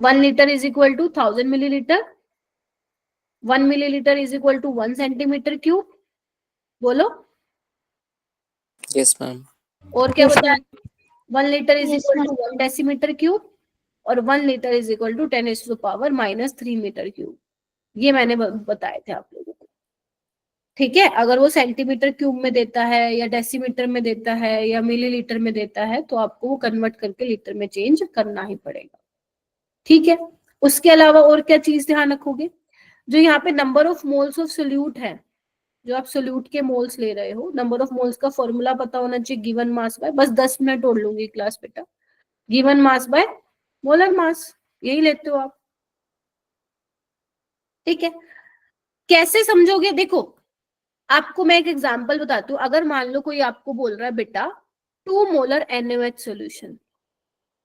1 litre is equal to 1000 millilitre, 1 millilitre is equal to 1 centimetre cube, बोलो। Yes ma'am. और क्या बताया, 1 litre is Yes, equal to 1 decimetre cube और 1 litre is equal to 10⁻³ -3 metre cube, ये मैंने बताए थे आप लोगों को। ठीक है, अगर वो सेंटीमीटर क्यूब में देता है या डेसीमीटर में देता है या मिलीलीटर में देता है तो आपको वो कन्वर्ट करके लीटर में चेंज करना ही पड़ेगा। ठीक है, उसके अलावा और क्या चीज ध्यान रखोगे, जो यहाँ पे number of moles of solute है, जो आप सोल्यूट के मोल्स ले रहे हो, नंबर ऑफ मोल्स का फॉर्मूला पता होना चाहिए गिवन मास बाय, बस 10 मिनट और लूंगी क्लास बेटा, गिवन मास बाय मोलर मास, यही लेते हो आप। ठीक है, कैसे समझोगे, देखो आपको मैं एक एग्जांपल बताती हूँ। अगर मान लो कोई आपको बोल रहा है बेटा 2 molar NaOH solution,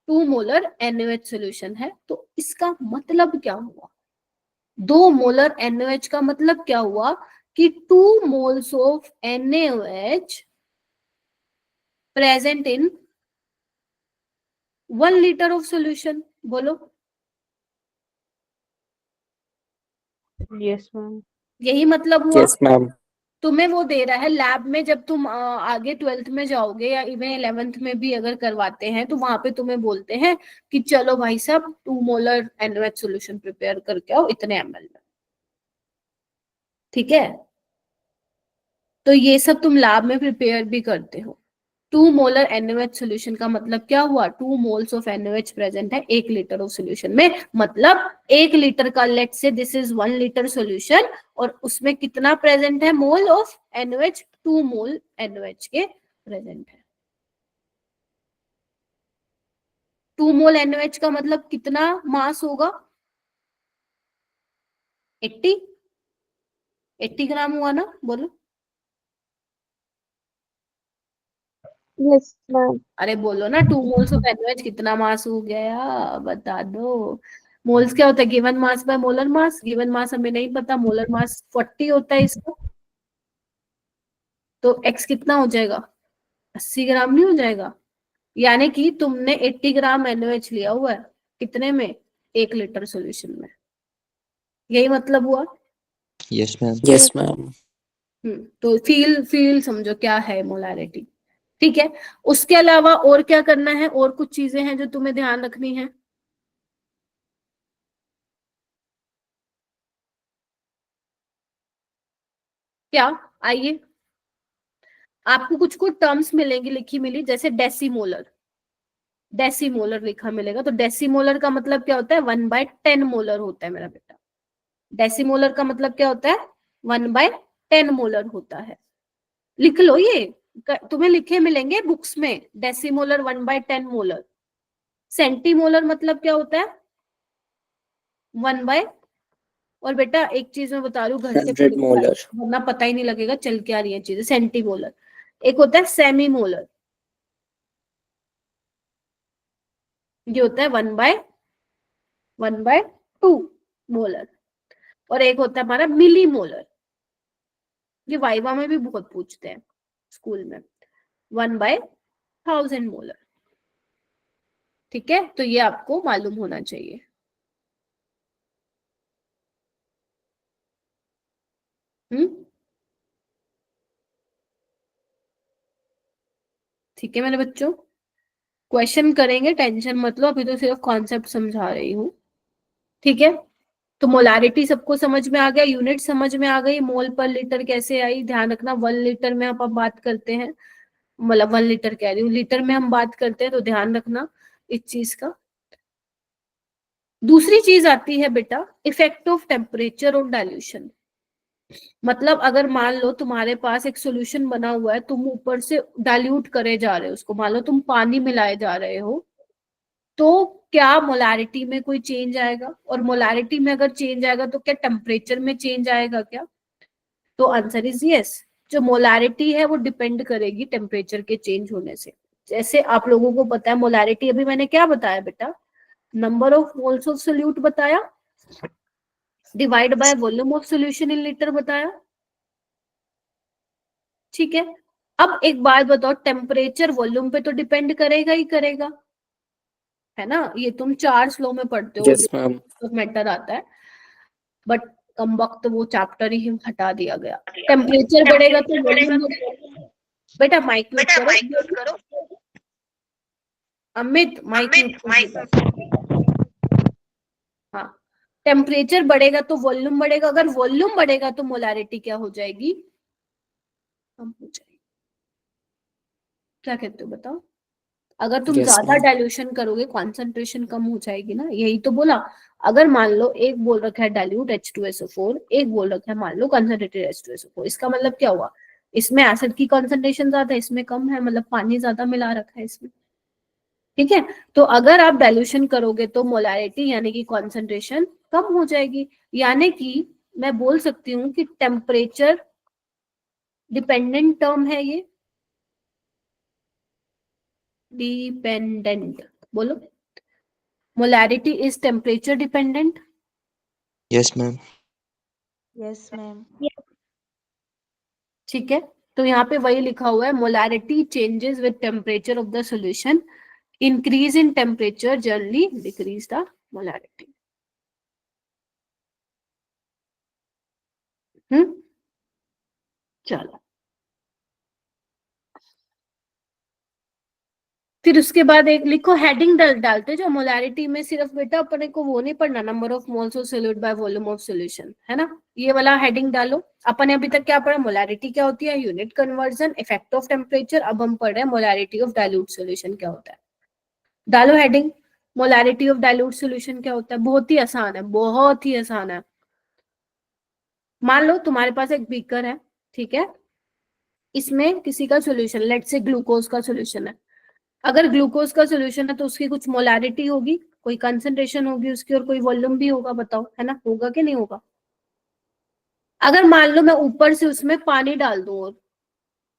2 molar NaOH solution है, तो इसका मतलब क्या हुआ, 2 मोलर NaOH का मतलब क्या हुआ कि 2 moles of NaOH present in 1 litre of solution. बोलो, Yes, ma'am. यही मतलब हुआ। Yes, ma'am. तुम्हें वो दे रहा है लैब में, जब तुम आगे 12th में जाओगे या इवन 11th में भी अगर करवाते हैं तो वहां पे तुम्हें बोलते हैं कि चलो भाई साहब 2 मोलर NaOH सोल्यूशन प्रिपेयर करके आओ इतने ml में। ठीक है, तो ये सब तुम लैब में प्रिपेयर भी करते हो। 2 मोलर NaOH सोल्यूशन का मतलब क्या हुआ, 2 मोल्स ऑफ NaOH प्रेजेंट है 1 लीटर ऑफ सोल्यूशन में, मतलब 1 लीटर का, लेट से दिस इज 1 लीटर सोल्यूशन और उसमें कितना प्रेजेंट है mole of NaOH, 2 mole NaOH के प्रेजेंट है। 2 मोल NaOH का मतलब कितना मास होगा, 80 ग्राम हुआ ना, बोलो। Yes, ma'am. अरे बोलो ना, 2 मोल्स ऑफ NaOH कितना मास हो गया, बता दो। मोल्स क्या होता है, given mass by molar mass, given mass हमें नहीं पता, मोलर मास 40 होता है इसका, तो x कितना हो जाएगा, 80 ग्राम नहीं हो जाएगा, यानी कि तुमने 80 ग्राम NaOH लिया हुआ है, कितने में, 1 लीटर सॉल्यूशन में, यही मतलब हुआ। Yes ma'am. Yes, ma'am. तो फील समझो क्या है मोलैरिटी। ठीक है, उसके अलावा और क्या करना है, और कुछ चीजें हैं जो तुम्हें ध्यान रखनी है। क्या, आइए, आपको कुछ कुछ टर्म्स मिलेंगी लिखी मिली, जैसे डेसीमोलर, डेसीमोलर लिखा मिलेगा, तो डेसीमोलर का मतलब क्या होता है, 1/10 मोलर होता है मेरा बेटा। डेसीमोलर का मतलब क्या होता है, 1/10 मोलर होता है, लिख लो ये, तुम्हें लिखे मिलेंगे बुक्स में, डेसीमोलर 1/10 मोलर। सेंटीमोलर मतलब क्या होता है, 1 और बेटा एक चीज मैं बता रही हूँ, घर से 100 molar. वरना पता ही नहीं लगेगा चल क्या रही है चीजें। सेंटीमोलर, एक होता है सेमी मोलर, ये होता है 1/2 मोलर, और एक होता है हमारा मिली मोलर, ये वाइवा में भी बहुत पूछते हैं स्कूल में, 1/1000 मोलर। ठीक है, तो ये आपको मालूम होना चाहिए। ठीक है मेरे बच्चों, क्वेश्चन करेंगे, टेंशन मत लो, अभी तो सिर्फ कॉन्सेप्ट समझा रही हूँ। ठीक है, तो मोलारिटी सबको समझ में आ गया, यूनिट समझ में आ गई, मोल पर लीटर कैसे आई, ध्यान रखना 1 लीटर में आप बात करते हैं, मतलब 1 लीटर कह रही हूँ, लीटर में हम बात करते हैं, तो ध्यान रखना इस चीज का। दूसरी चीज आती है बेटा इफेक्ट ऑफ टेम्परेचर और डाइल्यूशन। मतलब अगर मान लो तुम्हारे पास एक सॉल्यूशन बना हुआ है, तुम ऊपर से डाइल्यूट करे जा रहे हो उसको, मान लो तुम पानी मिलाए जा रहे हो, तो क्या मोलारिटी में कोई चेंज आएगा, और मोलारिटी में अगर चेंज आएगा तो क्या टेम्परेचर में चेंज आएगा क्या, तो आंसर इज यस। जो मोलारिटी है वो डिपेंड करेगी टेम्परेचर के चेंज होने से। जैसे आप लोगों को पता है मोलारिटी, अभी मैंने क्या बताया बेटा, number of moles of solute बताया, divide by volume of solution in litre बताया। ठीक है, अब एक बात बताओ, टेम्परेचर वॉल्यूम पे तो डिपेंड करेगा ही करेगा, है ना, ये तुम 4 स्लो में पढ़ते हो, Yes, ma'am. मैटर आता है, बट कम वक्त वो चैप्टर ही हटा दिया गया। टेम्परेचर बढ़ेगा तो वॉल्यूम, बेटा माइक म्यूट करो, अमित माइक म्यूट। हाँ, टेम्परेचर बढ़ेगा तो वॉल्यूम बढ़ेगा, अगर वॉल्यूम बढ़ेगा तो मोलारिटी क्या हो जाएगी, कम हो जाएगी। क्या कहते हो बताओ? अगर तुम Yes, ज्यादा ma'am. डाइल्यूशन करोगे कॉन्सेंट्रेशन कम हो जाएगी ना, यही तो बोला। अगर मान लो एक बोल रखा है डाइल्यूट H2SO4, एक बोल रखा है मान लो कंसंट्रेटेड H2SO4, इसका मतलब क्या हुआ, इसमें एसिड की कॉन्सेंट्रेशन ज्यादा है, इसमें कम है, मतलब पानी ज्यादा मिला रखा है इसमें। ठीक है, तो अगर आप डाइल्यूशन करोगे तो मोलारिटी यानी कि कॉन्सेंट्रेशन कम हो जाएगी, यानी कि मैं बोल सकती हूँ कि टेम्परेचर डिपेंडेंट टर्म है ये, डिपेंडेंट, बोलो molarity is temperature dependent. Yes ma'am. Yes, ma'am. ठीक है, तो यहाँ पे वही लिखा हुआ है, molarity changes with temperature of the solution, increase in temperature generally decrease the molarity. चलो, फिर उसके बाद एक लिखो हेडिंग डालते जो मोलारिटी में, सिर्फ बेटा अपने को वो नहीं पढ़ना, number of moles of solute by volume of solution, है ना, ये वाला हेडिंग डालो। अपन ने अभी तक क्या पढ़ा, मोलारिटी क्या होती है, unit conversion, effect of temperature, अब हम पढ़ रहे हैं मोलारिटी ऑफ डाइल्यूट सॉल्यूशन क्या होता है। डालो heading, molarity of dilute solution क्या होता है, बहुत ही आसान है, बहुत ही आसान है। मान लो तुम्हारे पास एक बीकर है, ठीक है, इसमें किसी का सॉल्यूशन, लेट से ग्लूकोज का सॉल्यूशन है। अगर ग्लूकोज का सॉल्यूशन है तो उसकी कुछ मोलारिटी होगी, कोई कंसंट्रेशन होगी उसकी, और कोई वॉल्यूम भी होगा, बताओ है ना, होगा कि नहीं होगा। अगर मान लो मैं ऊपर से उसमें पानी डाल दूं, और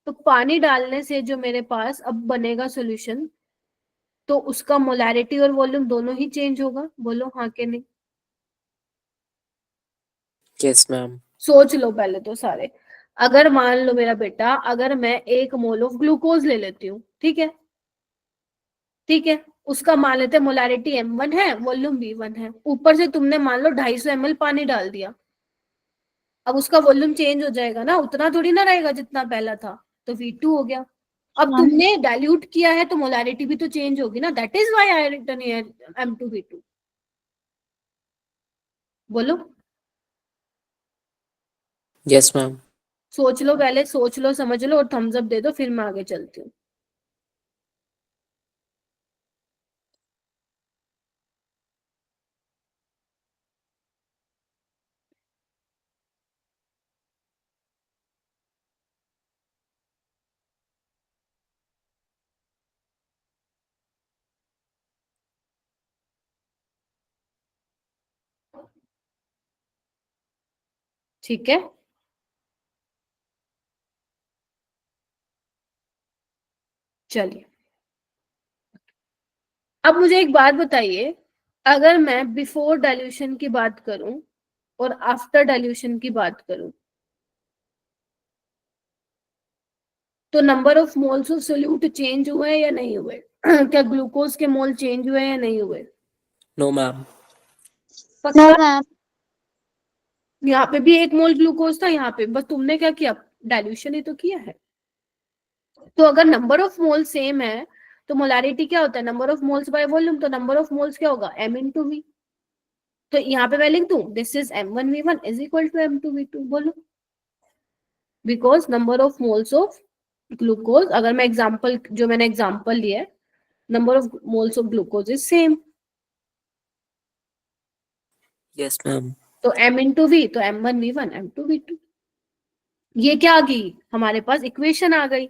तो पानी डालने से जो मेरे पास अब बनेगा सॉल्यूशन, तो उसका मोलारिटी और वॉल्यूम दोनों ही चेंज होगा, बोलो हाँ कि नहीं। Yes, ma'am. सोच लो पहले तो सारे। अगर मान लो मेरा बेटा, अगर मैं 1 मोल ऑफ ग्लूकोज ले लेती हूँ, ठीक है, ठीक है, उसका मान लेते हैं मोलारिटी m1 है, वॉल्यूम v1 है, ऊपर से तुमने मान लो 250 ml पानी डाल दिया, अब उसका वॉल्यूम चेंज हो जाएगा ना, उतना थोड़ी ना रहेगा जितना पहला था, तो v2 हो गया। अब Ma'am. तुमने डाइल्यूट किया है तो मोलारिटी भी तो चेंज होगी ना, that is why I written here m2v2। बोलो, Yes, ma'am. सोच लो पहले, सोच लो, समझ लो, और थम्स अप दे दो, फिर मैं आगे चलती हूँ। ठीक है, चलिए, अब मुझे एक बात बताइए, अगर मैं बिफोर डाइल्यूशन की बात करूं और आफ्टर डाइल्यूशन की बात करूं, तो number of moles of solute change हुए या नहीं हुए? क्या ग्लूकोज के मोल चेंज हुए या नहीं हुए? No, ma'am. No, पक्का? ma'am. यहाँ पे भी 1 मोल ग्लूकोज था, यहाँ पे बस तुमने क्या किया, डाइल्यूशन ही तो किया है। तो अगर नंबर ऑफ मोल सेम है तो मोलारिटी क्या होता है, number of moles by volume, तो नंबर ऑफ मोल्स क्या होगा, m/v। तो यहाँ पे मैं लिख दूं, this is m1v1 is equal to m2v2, बोलो, because number of moles of glucose, अगर मैं एग्जांपल, जो मैंने एग्जांपल लिया है, number of moles of glucose is same, Yes, ma'am. तो m/v, तो m1v1 m2v2। ये क्या आ गई, हमारे पास इक्वेशन आ गई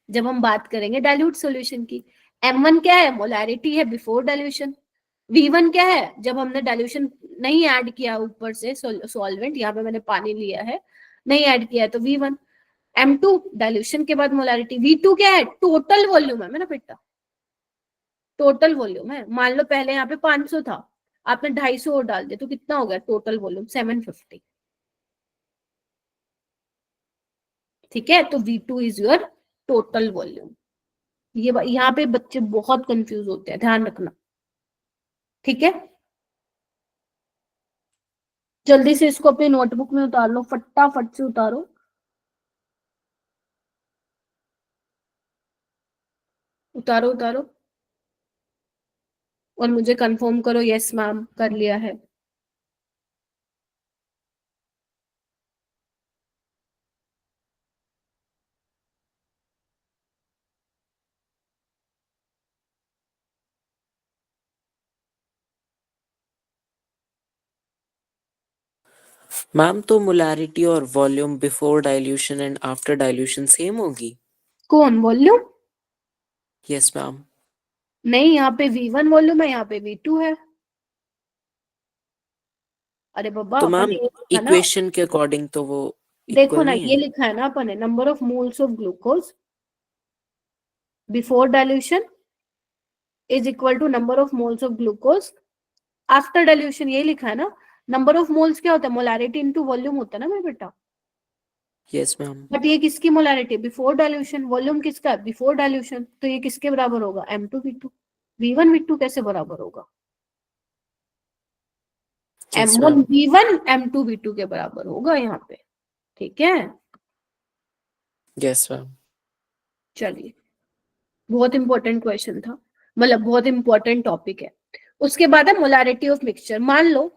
जब हम बात करेंगे डाइल्यूट सॉल्यूशन की। m1 क्या है, मोलारिटी है बिफोर डाइल्यूशन। v1 क्या है, जब हमने डाइल्यूशन नहीं ऐड किया ऊपर से सॉल्वेंट, यहाँ पे मैंने पानी लिया है, नहीं ऐड किया है, तो v1। m2 डाइल्यूशन के बाद मोलारिटी। v2 क्या है, टोटल वॉल्यूम है मेरा बेटा, टोटल वॉल्यूम है। मान लो पहले यहाँ पे 500 था, आपने 250 और डाल दिया, तो कितना हो गया टोटल वॉल्यूम, 750। ठीक है, तो v2 is your total volume. ये यहाँ पे बच्चे बहुत कंफ्यूज होते हैं, ध्यान रखना, ठीक है। जल्दी से इसको अपनी नोटबुक में उतार लो, फटाफट से उतारो, उतारो उतारो, और मुझे कंफर्म करो, यस मैम कर लिया है। मैम तो मोलारिटी और volume before dilution and after dilution same होगी? कौन वॉल्यूम? Yes ma'am. नहीं, यहाँ पे V1 वॉल्यूम है, यहाँ पे V2 है। अरे बाबा, तो अपन मैम ने ये लिखा ना, इक्वेशन के अकॉर्डिंग तो वो देखो इक्वल ना, नहीं ये है। लिखा है ना अपन ने, number of moles of glucose before dilution is equal to number of moles of glucose after dilution, यही लिखा है ना। नंबर ऑफ मोल्स क्या होता है? मोलारिटी इनटू वॉल्यूम होता है ना मेरे बेटा। Yes ma'am. बट ये किसकी मोलारिटी? Before dilution. वॉल्यूम किसका है? Before dilution. तो ये किसके बराबर होगा? M2V2। V1 V2 कैसे बराबर होगा? Yes M1 ma'am. V1 M2 V2 के बराबर होगा यहाँ पे। ठीक है, यस मैम। चलिए, बहुत इंपॉर्टेंट क्वेश्चन था, मतलब बहुत इंपॉर्टेंट टॉपिक है। उसके बाद है मोलारिटी ऑफ मिक्सचर। मान लो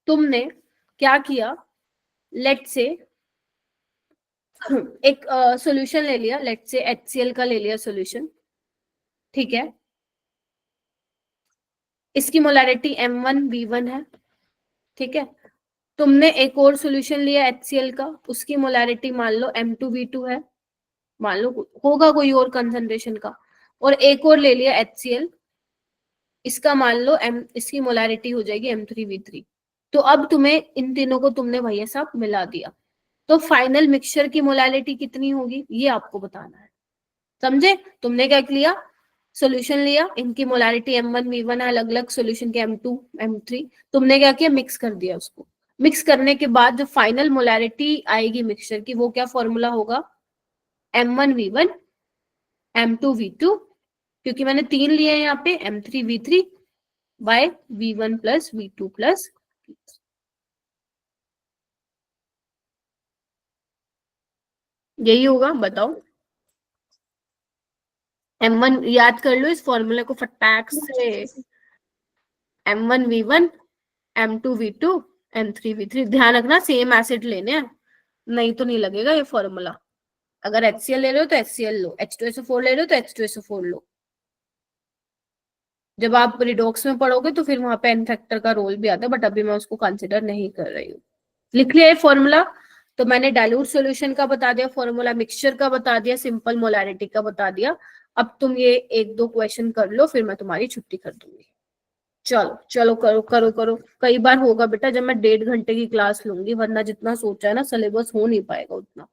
तुमने क्या किया, लेट से एक सॉल्यूशन ले लिया, लेट से HCl का ले लिया सॉल्यूशन, ठीक है। इसकी मोलारिटी M1V1 है, ठीक है। तुमने एक और सॉल्यूशन लिया HCl का, उसकी मोलारिटी मान लो M2V2 है, मान लो होगा कोई और कंसंट्रेशन का, और एक और ले लिया HCl, इसका मान लो इसकी मोलारिटी हो जाएगी M3V3। तो अब तुम्हें इन तीनों को तुमने भैया साहब मिला दिया, तो फाइनल मिक्सचर की मोलारिटी कितनी होगी ये आपको बताना है। समझे? तुमने क्या किया, सॉल्यूशन लिया, इनकी मोलारिटी M1V1 है, अलग अलग सॉल्यूशन के M2 M3, तुमने क्या किया, मिक्स कर दिया उसको। मिक्स करने के बाद जो फाइनल मोलारिटी आएगी मिक्सचर की, वो क्या फॉर्मूला होगा? M1V1 M2V2, क्योंकि मैंने 3 लिए हैं यहाँ पे, M3V3 bye V1 plus V2 plus, यही होगा। बताओ, M1 याद कर लो इस फॉर्मूले को फटाक से, M1V1 M2V2 M3V3। ध्यान रखना सेम एसिड लेने हैं, नहीं तो नहीं लगेगा ये फॉर्मूला। अगर HCl ले रहे हो तो HCl लो, H2SO4 ले रहे हो तो H2SO4 लो। जब आप रिडॉक्स में पढ़ोगे तो फिर वहां पे एन फैक्टर का रोल भी आता है, बट अभी मैं उसको कंसिडर नहीं कर रही हूँ। लिख लिया ये फॉर्मूला? तो मैंने डाइल्यूट सॉल्यूशन का बता दिया फॉर्मूला, मिक्सचर का बता दिया, सिंपल मोलारिटी का बता दिया। अब तुम ये 1-2 क्वेश्चन कर लो, फिर मैं तुम्हारी छुट्टी कर दूंगी। चलो चलो, करो करो करो। कई बार होगा बेटा जब मैं 1.5 घंटे की क्लास लूंगी, वरना जितना सोचा है ना सिलेबस हो नहीं पाएगा उतना।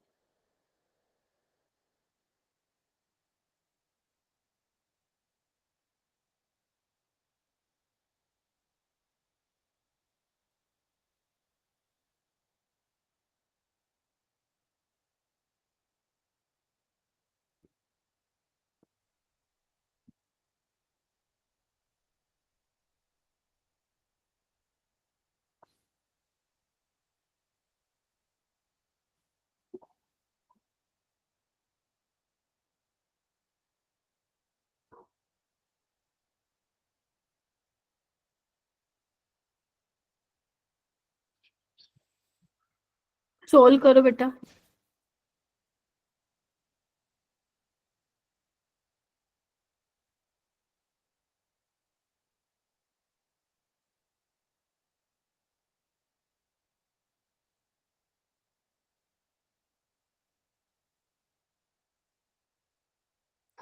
सोल्व करो बेटा।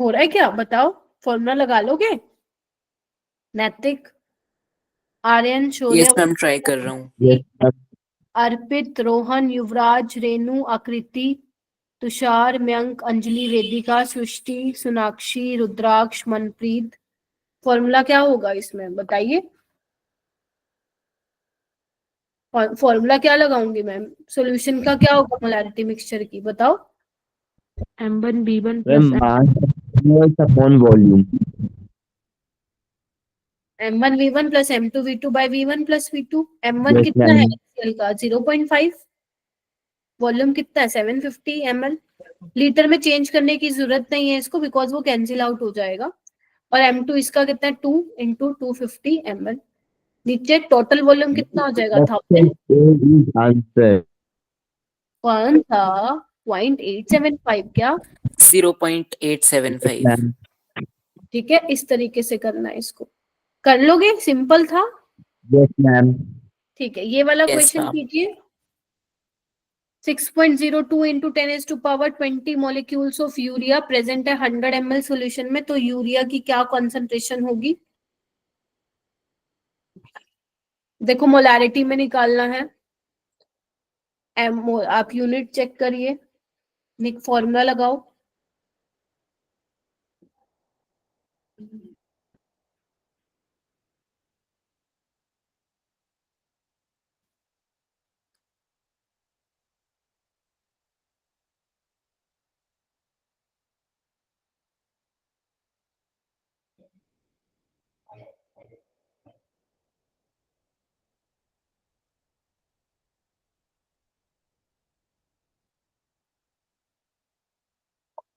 हो रहा है क्या बताओ? फॉर्मूला लगा लोगे? नैतिक, आर्यन, शौर्य, यस मैम, ट्राई कर रहा हूँ। Yes, ma'am. अर्पित, रोहन, युवराज, रेनू, आकृति, तुषार, मयंक, अंजलि, वेदिका, सृष्टि, सोनाक्षी, रुद्राक्ष, मनप्रीत। फॉर्मूला क्या होगा इसमें बताइए? फॉर्मूला क्या लगाऊंगी मैम? सॉल्यूशन का क्या होगा मोलारिटी मिक्सचर की, बताओ? M1V1 Ma'am, plus mass moles upon volume. M1V1 plus M2V2 by V1 plus V2। M1 Yes, कितना है ma'am. HCl का? 0.5। वॉल्यूम कितना है? 750 ml। लीटर में चेंज करने की जरूरत नहीं है इसको, बिकॉज वो कैंसिल आउट हो जाएगा। और M2 इसका कितना है? 2 इंटू 250 ml। नीचे टोटल वॉल्यूम कितना हो जाएगा? 1000। Option A is answer. कौन था? 0.875 क्या? 0.875। Ma'am. ठीक है, इस तरीके से करना है इसको। कर लोगे? सिंपल था। Yes, ma'am. ठीक है, ये वाला Yes, क्वेश्चन ma'am. कीजिए। 6.02 into 10 is to power 20 molecules of urea present है 100 ml सॉल्यूशन में, तो यूरिया की क्या कॉन्सेंट्रेशन होगी? देखो मोलारिटी में निकालना है, आप यूनिट चेक करिए, फॉर्मूला लगाओ।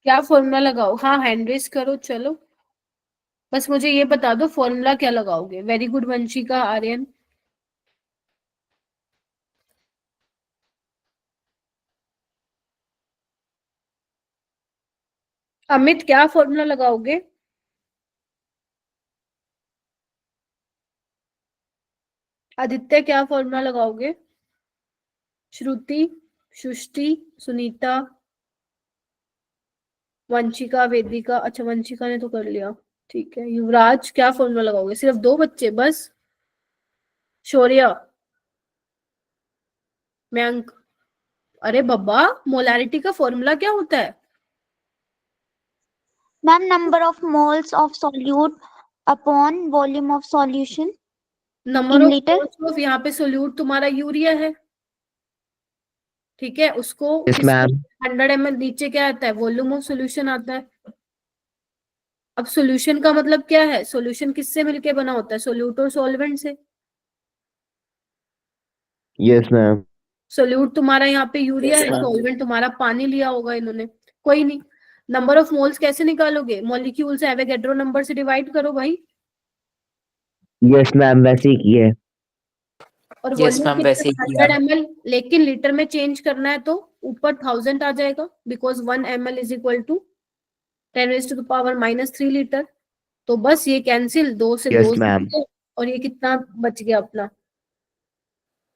क्या फॉर्मूला लगाओ? हाँ, हैंड रेस करो, चलो बस मुझे ये बता दो फॉर्मूला क्या लगाओगे। Very good Vanshika, Aryan. अमित क्या फॉर्मूला लगाओगे? आदित्य क्या फॉर्मूला लगाओगे? श्रुति, सृष्टि, सुनीता, वंशिका, वेदिका, अच्छा वंशिका ने तो कर लिया, ठीक है। युवराज क्या फॉर्मूला लगाओगे? सिर्फ 2 बच्चे बस। शौर्य, मयंक, अरे बब्बा मोलारिटी का फॉर्मूला क्या होता है? Ma'am, number of moles of solute upon volume of solution number in of liter. Moles of, यहाँ पे सोल्यूट तुम्हारा यूरिया है, ठीक है। उसको Yes, ma'am. 100 ml, नीचे क्या आता है? वॉल्यूम ऑफ सोल्यूशन आता है। अब सोल्यूशन का मतलब क्या है? सोल्यूशन किससे मिलके बना होता है? सोल्यूट और सॉल्वेंट से। Yes, ma'am. सोल्यूट तुम्हारा यहाँ पे यूरिया Yes, है, ma'am. सॉल्वेंट तुम्हारा पानी लिया होगा इन्होंने, कोई नहीं। नंबर ऑफ मोल्स कैसे निकालोगे? मॉलिक्यूल से एवोगैड्रो नंबर से डिवाइड करो भाई। Yes, ma'am. वैसे ही की है। और Yes, वॉल्यूम ma'am, कितना? वैसे ही किया। 100 ml, लेकिन लीटर में चेंज करना है तो ऊपर 1000 आ जाएगा, because 1 ml is equal to 10⁻³ litre. तो बस ये कैंसिल, 2 से Yes, 2 ma'am. और ये कितना बच गया अपना?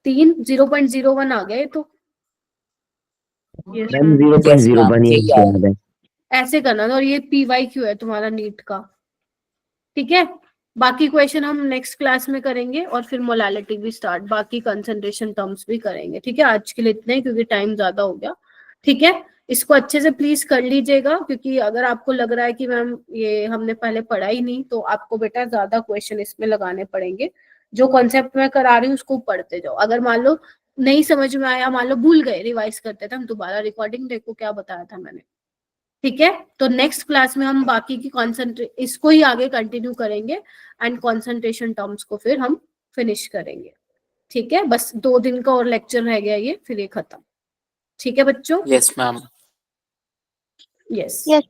3, 0.01 आ गया ये तो। Ma'am Yes, 0.01 ma'am. ये ठीक है। याद है। ऐसे करना था, और ये PYQ है तुम्हारा नीट का, ठीक है। बाकी क्वेश्चन हम नेक्स्ट क्लास में करेंगे, और फिर मोलालिटी भी स्टार्ट, बाकी कंसंट्रेशन टर्म्स भी करेंगे, ठीक है। आज के लिए इतने ही, क्योंकि टाइम ज्यादा हो गया, ठीक है। इसको अच्छे से प्लीज कर लीजिएगा, क्योंकि अगर आपको लग रहा है कि मैम ये हमने पहले पढ़ा ही नहीं, तो आपको बेटा ज्यादा क्वेश्चन इसमें लगाने पड़ेंगे। जो कॉन्सेप्ट मैं करा रही हूँ उसको पढ़ते जाओ। अगर मान लो नहीं समझ में आया, मान लो भूल गए, रिवाइज करते थे हम दोबारा, रिकॉर्डिंग देखो क्या बताया था मैंने, ठीक है। तो नेक्स्ट क्लास में हम बाकी की इसको ही आगे कंटिन्यू करेंगे, एंड कॉन्सेंट्रेशन टर्म्स को फिर हम फिनिश करेंगे, ठीक है। बस 2 दिन का और लेक्चर रह गया ये, फिर ये खत्म, ठीक है बच्चों? Yes, ma'am. यस। Yes.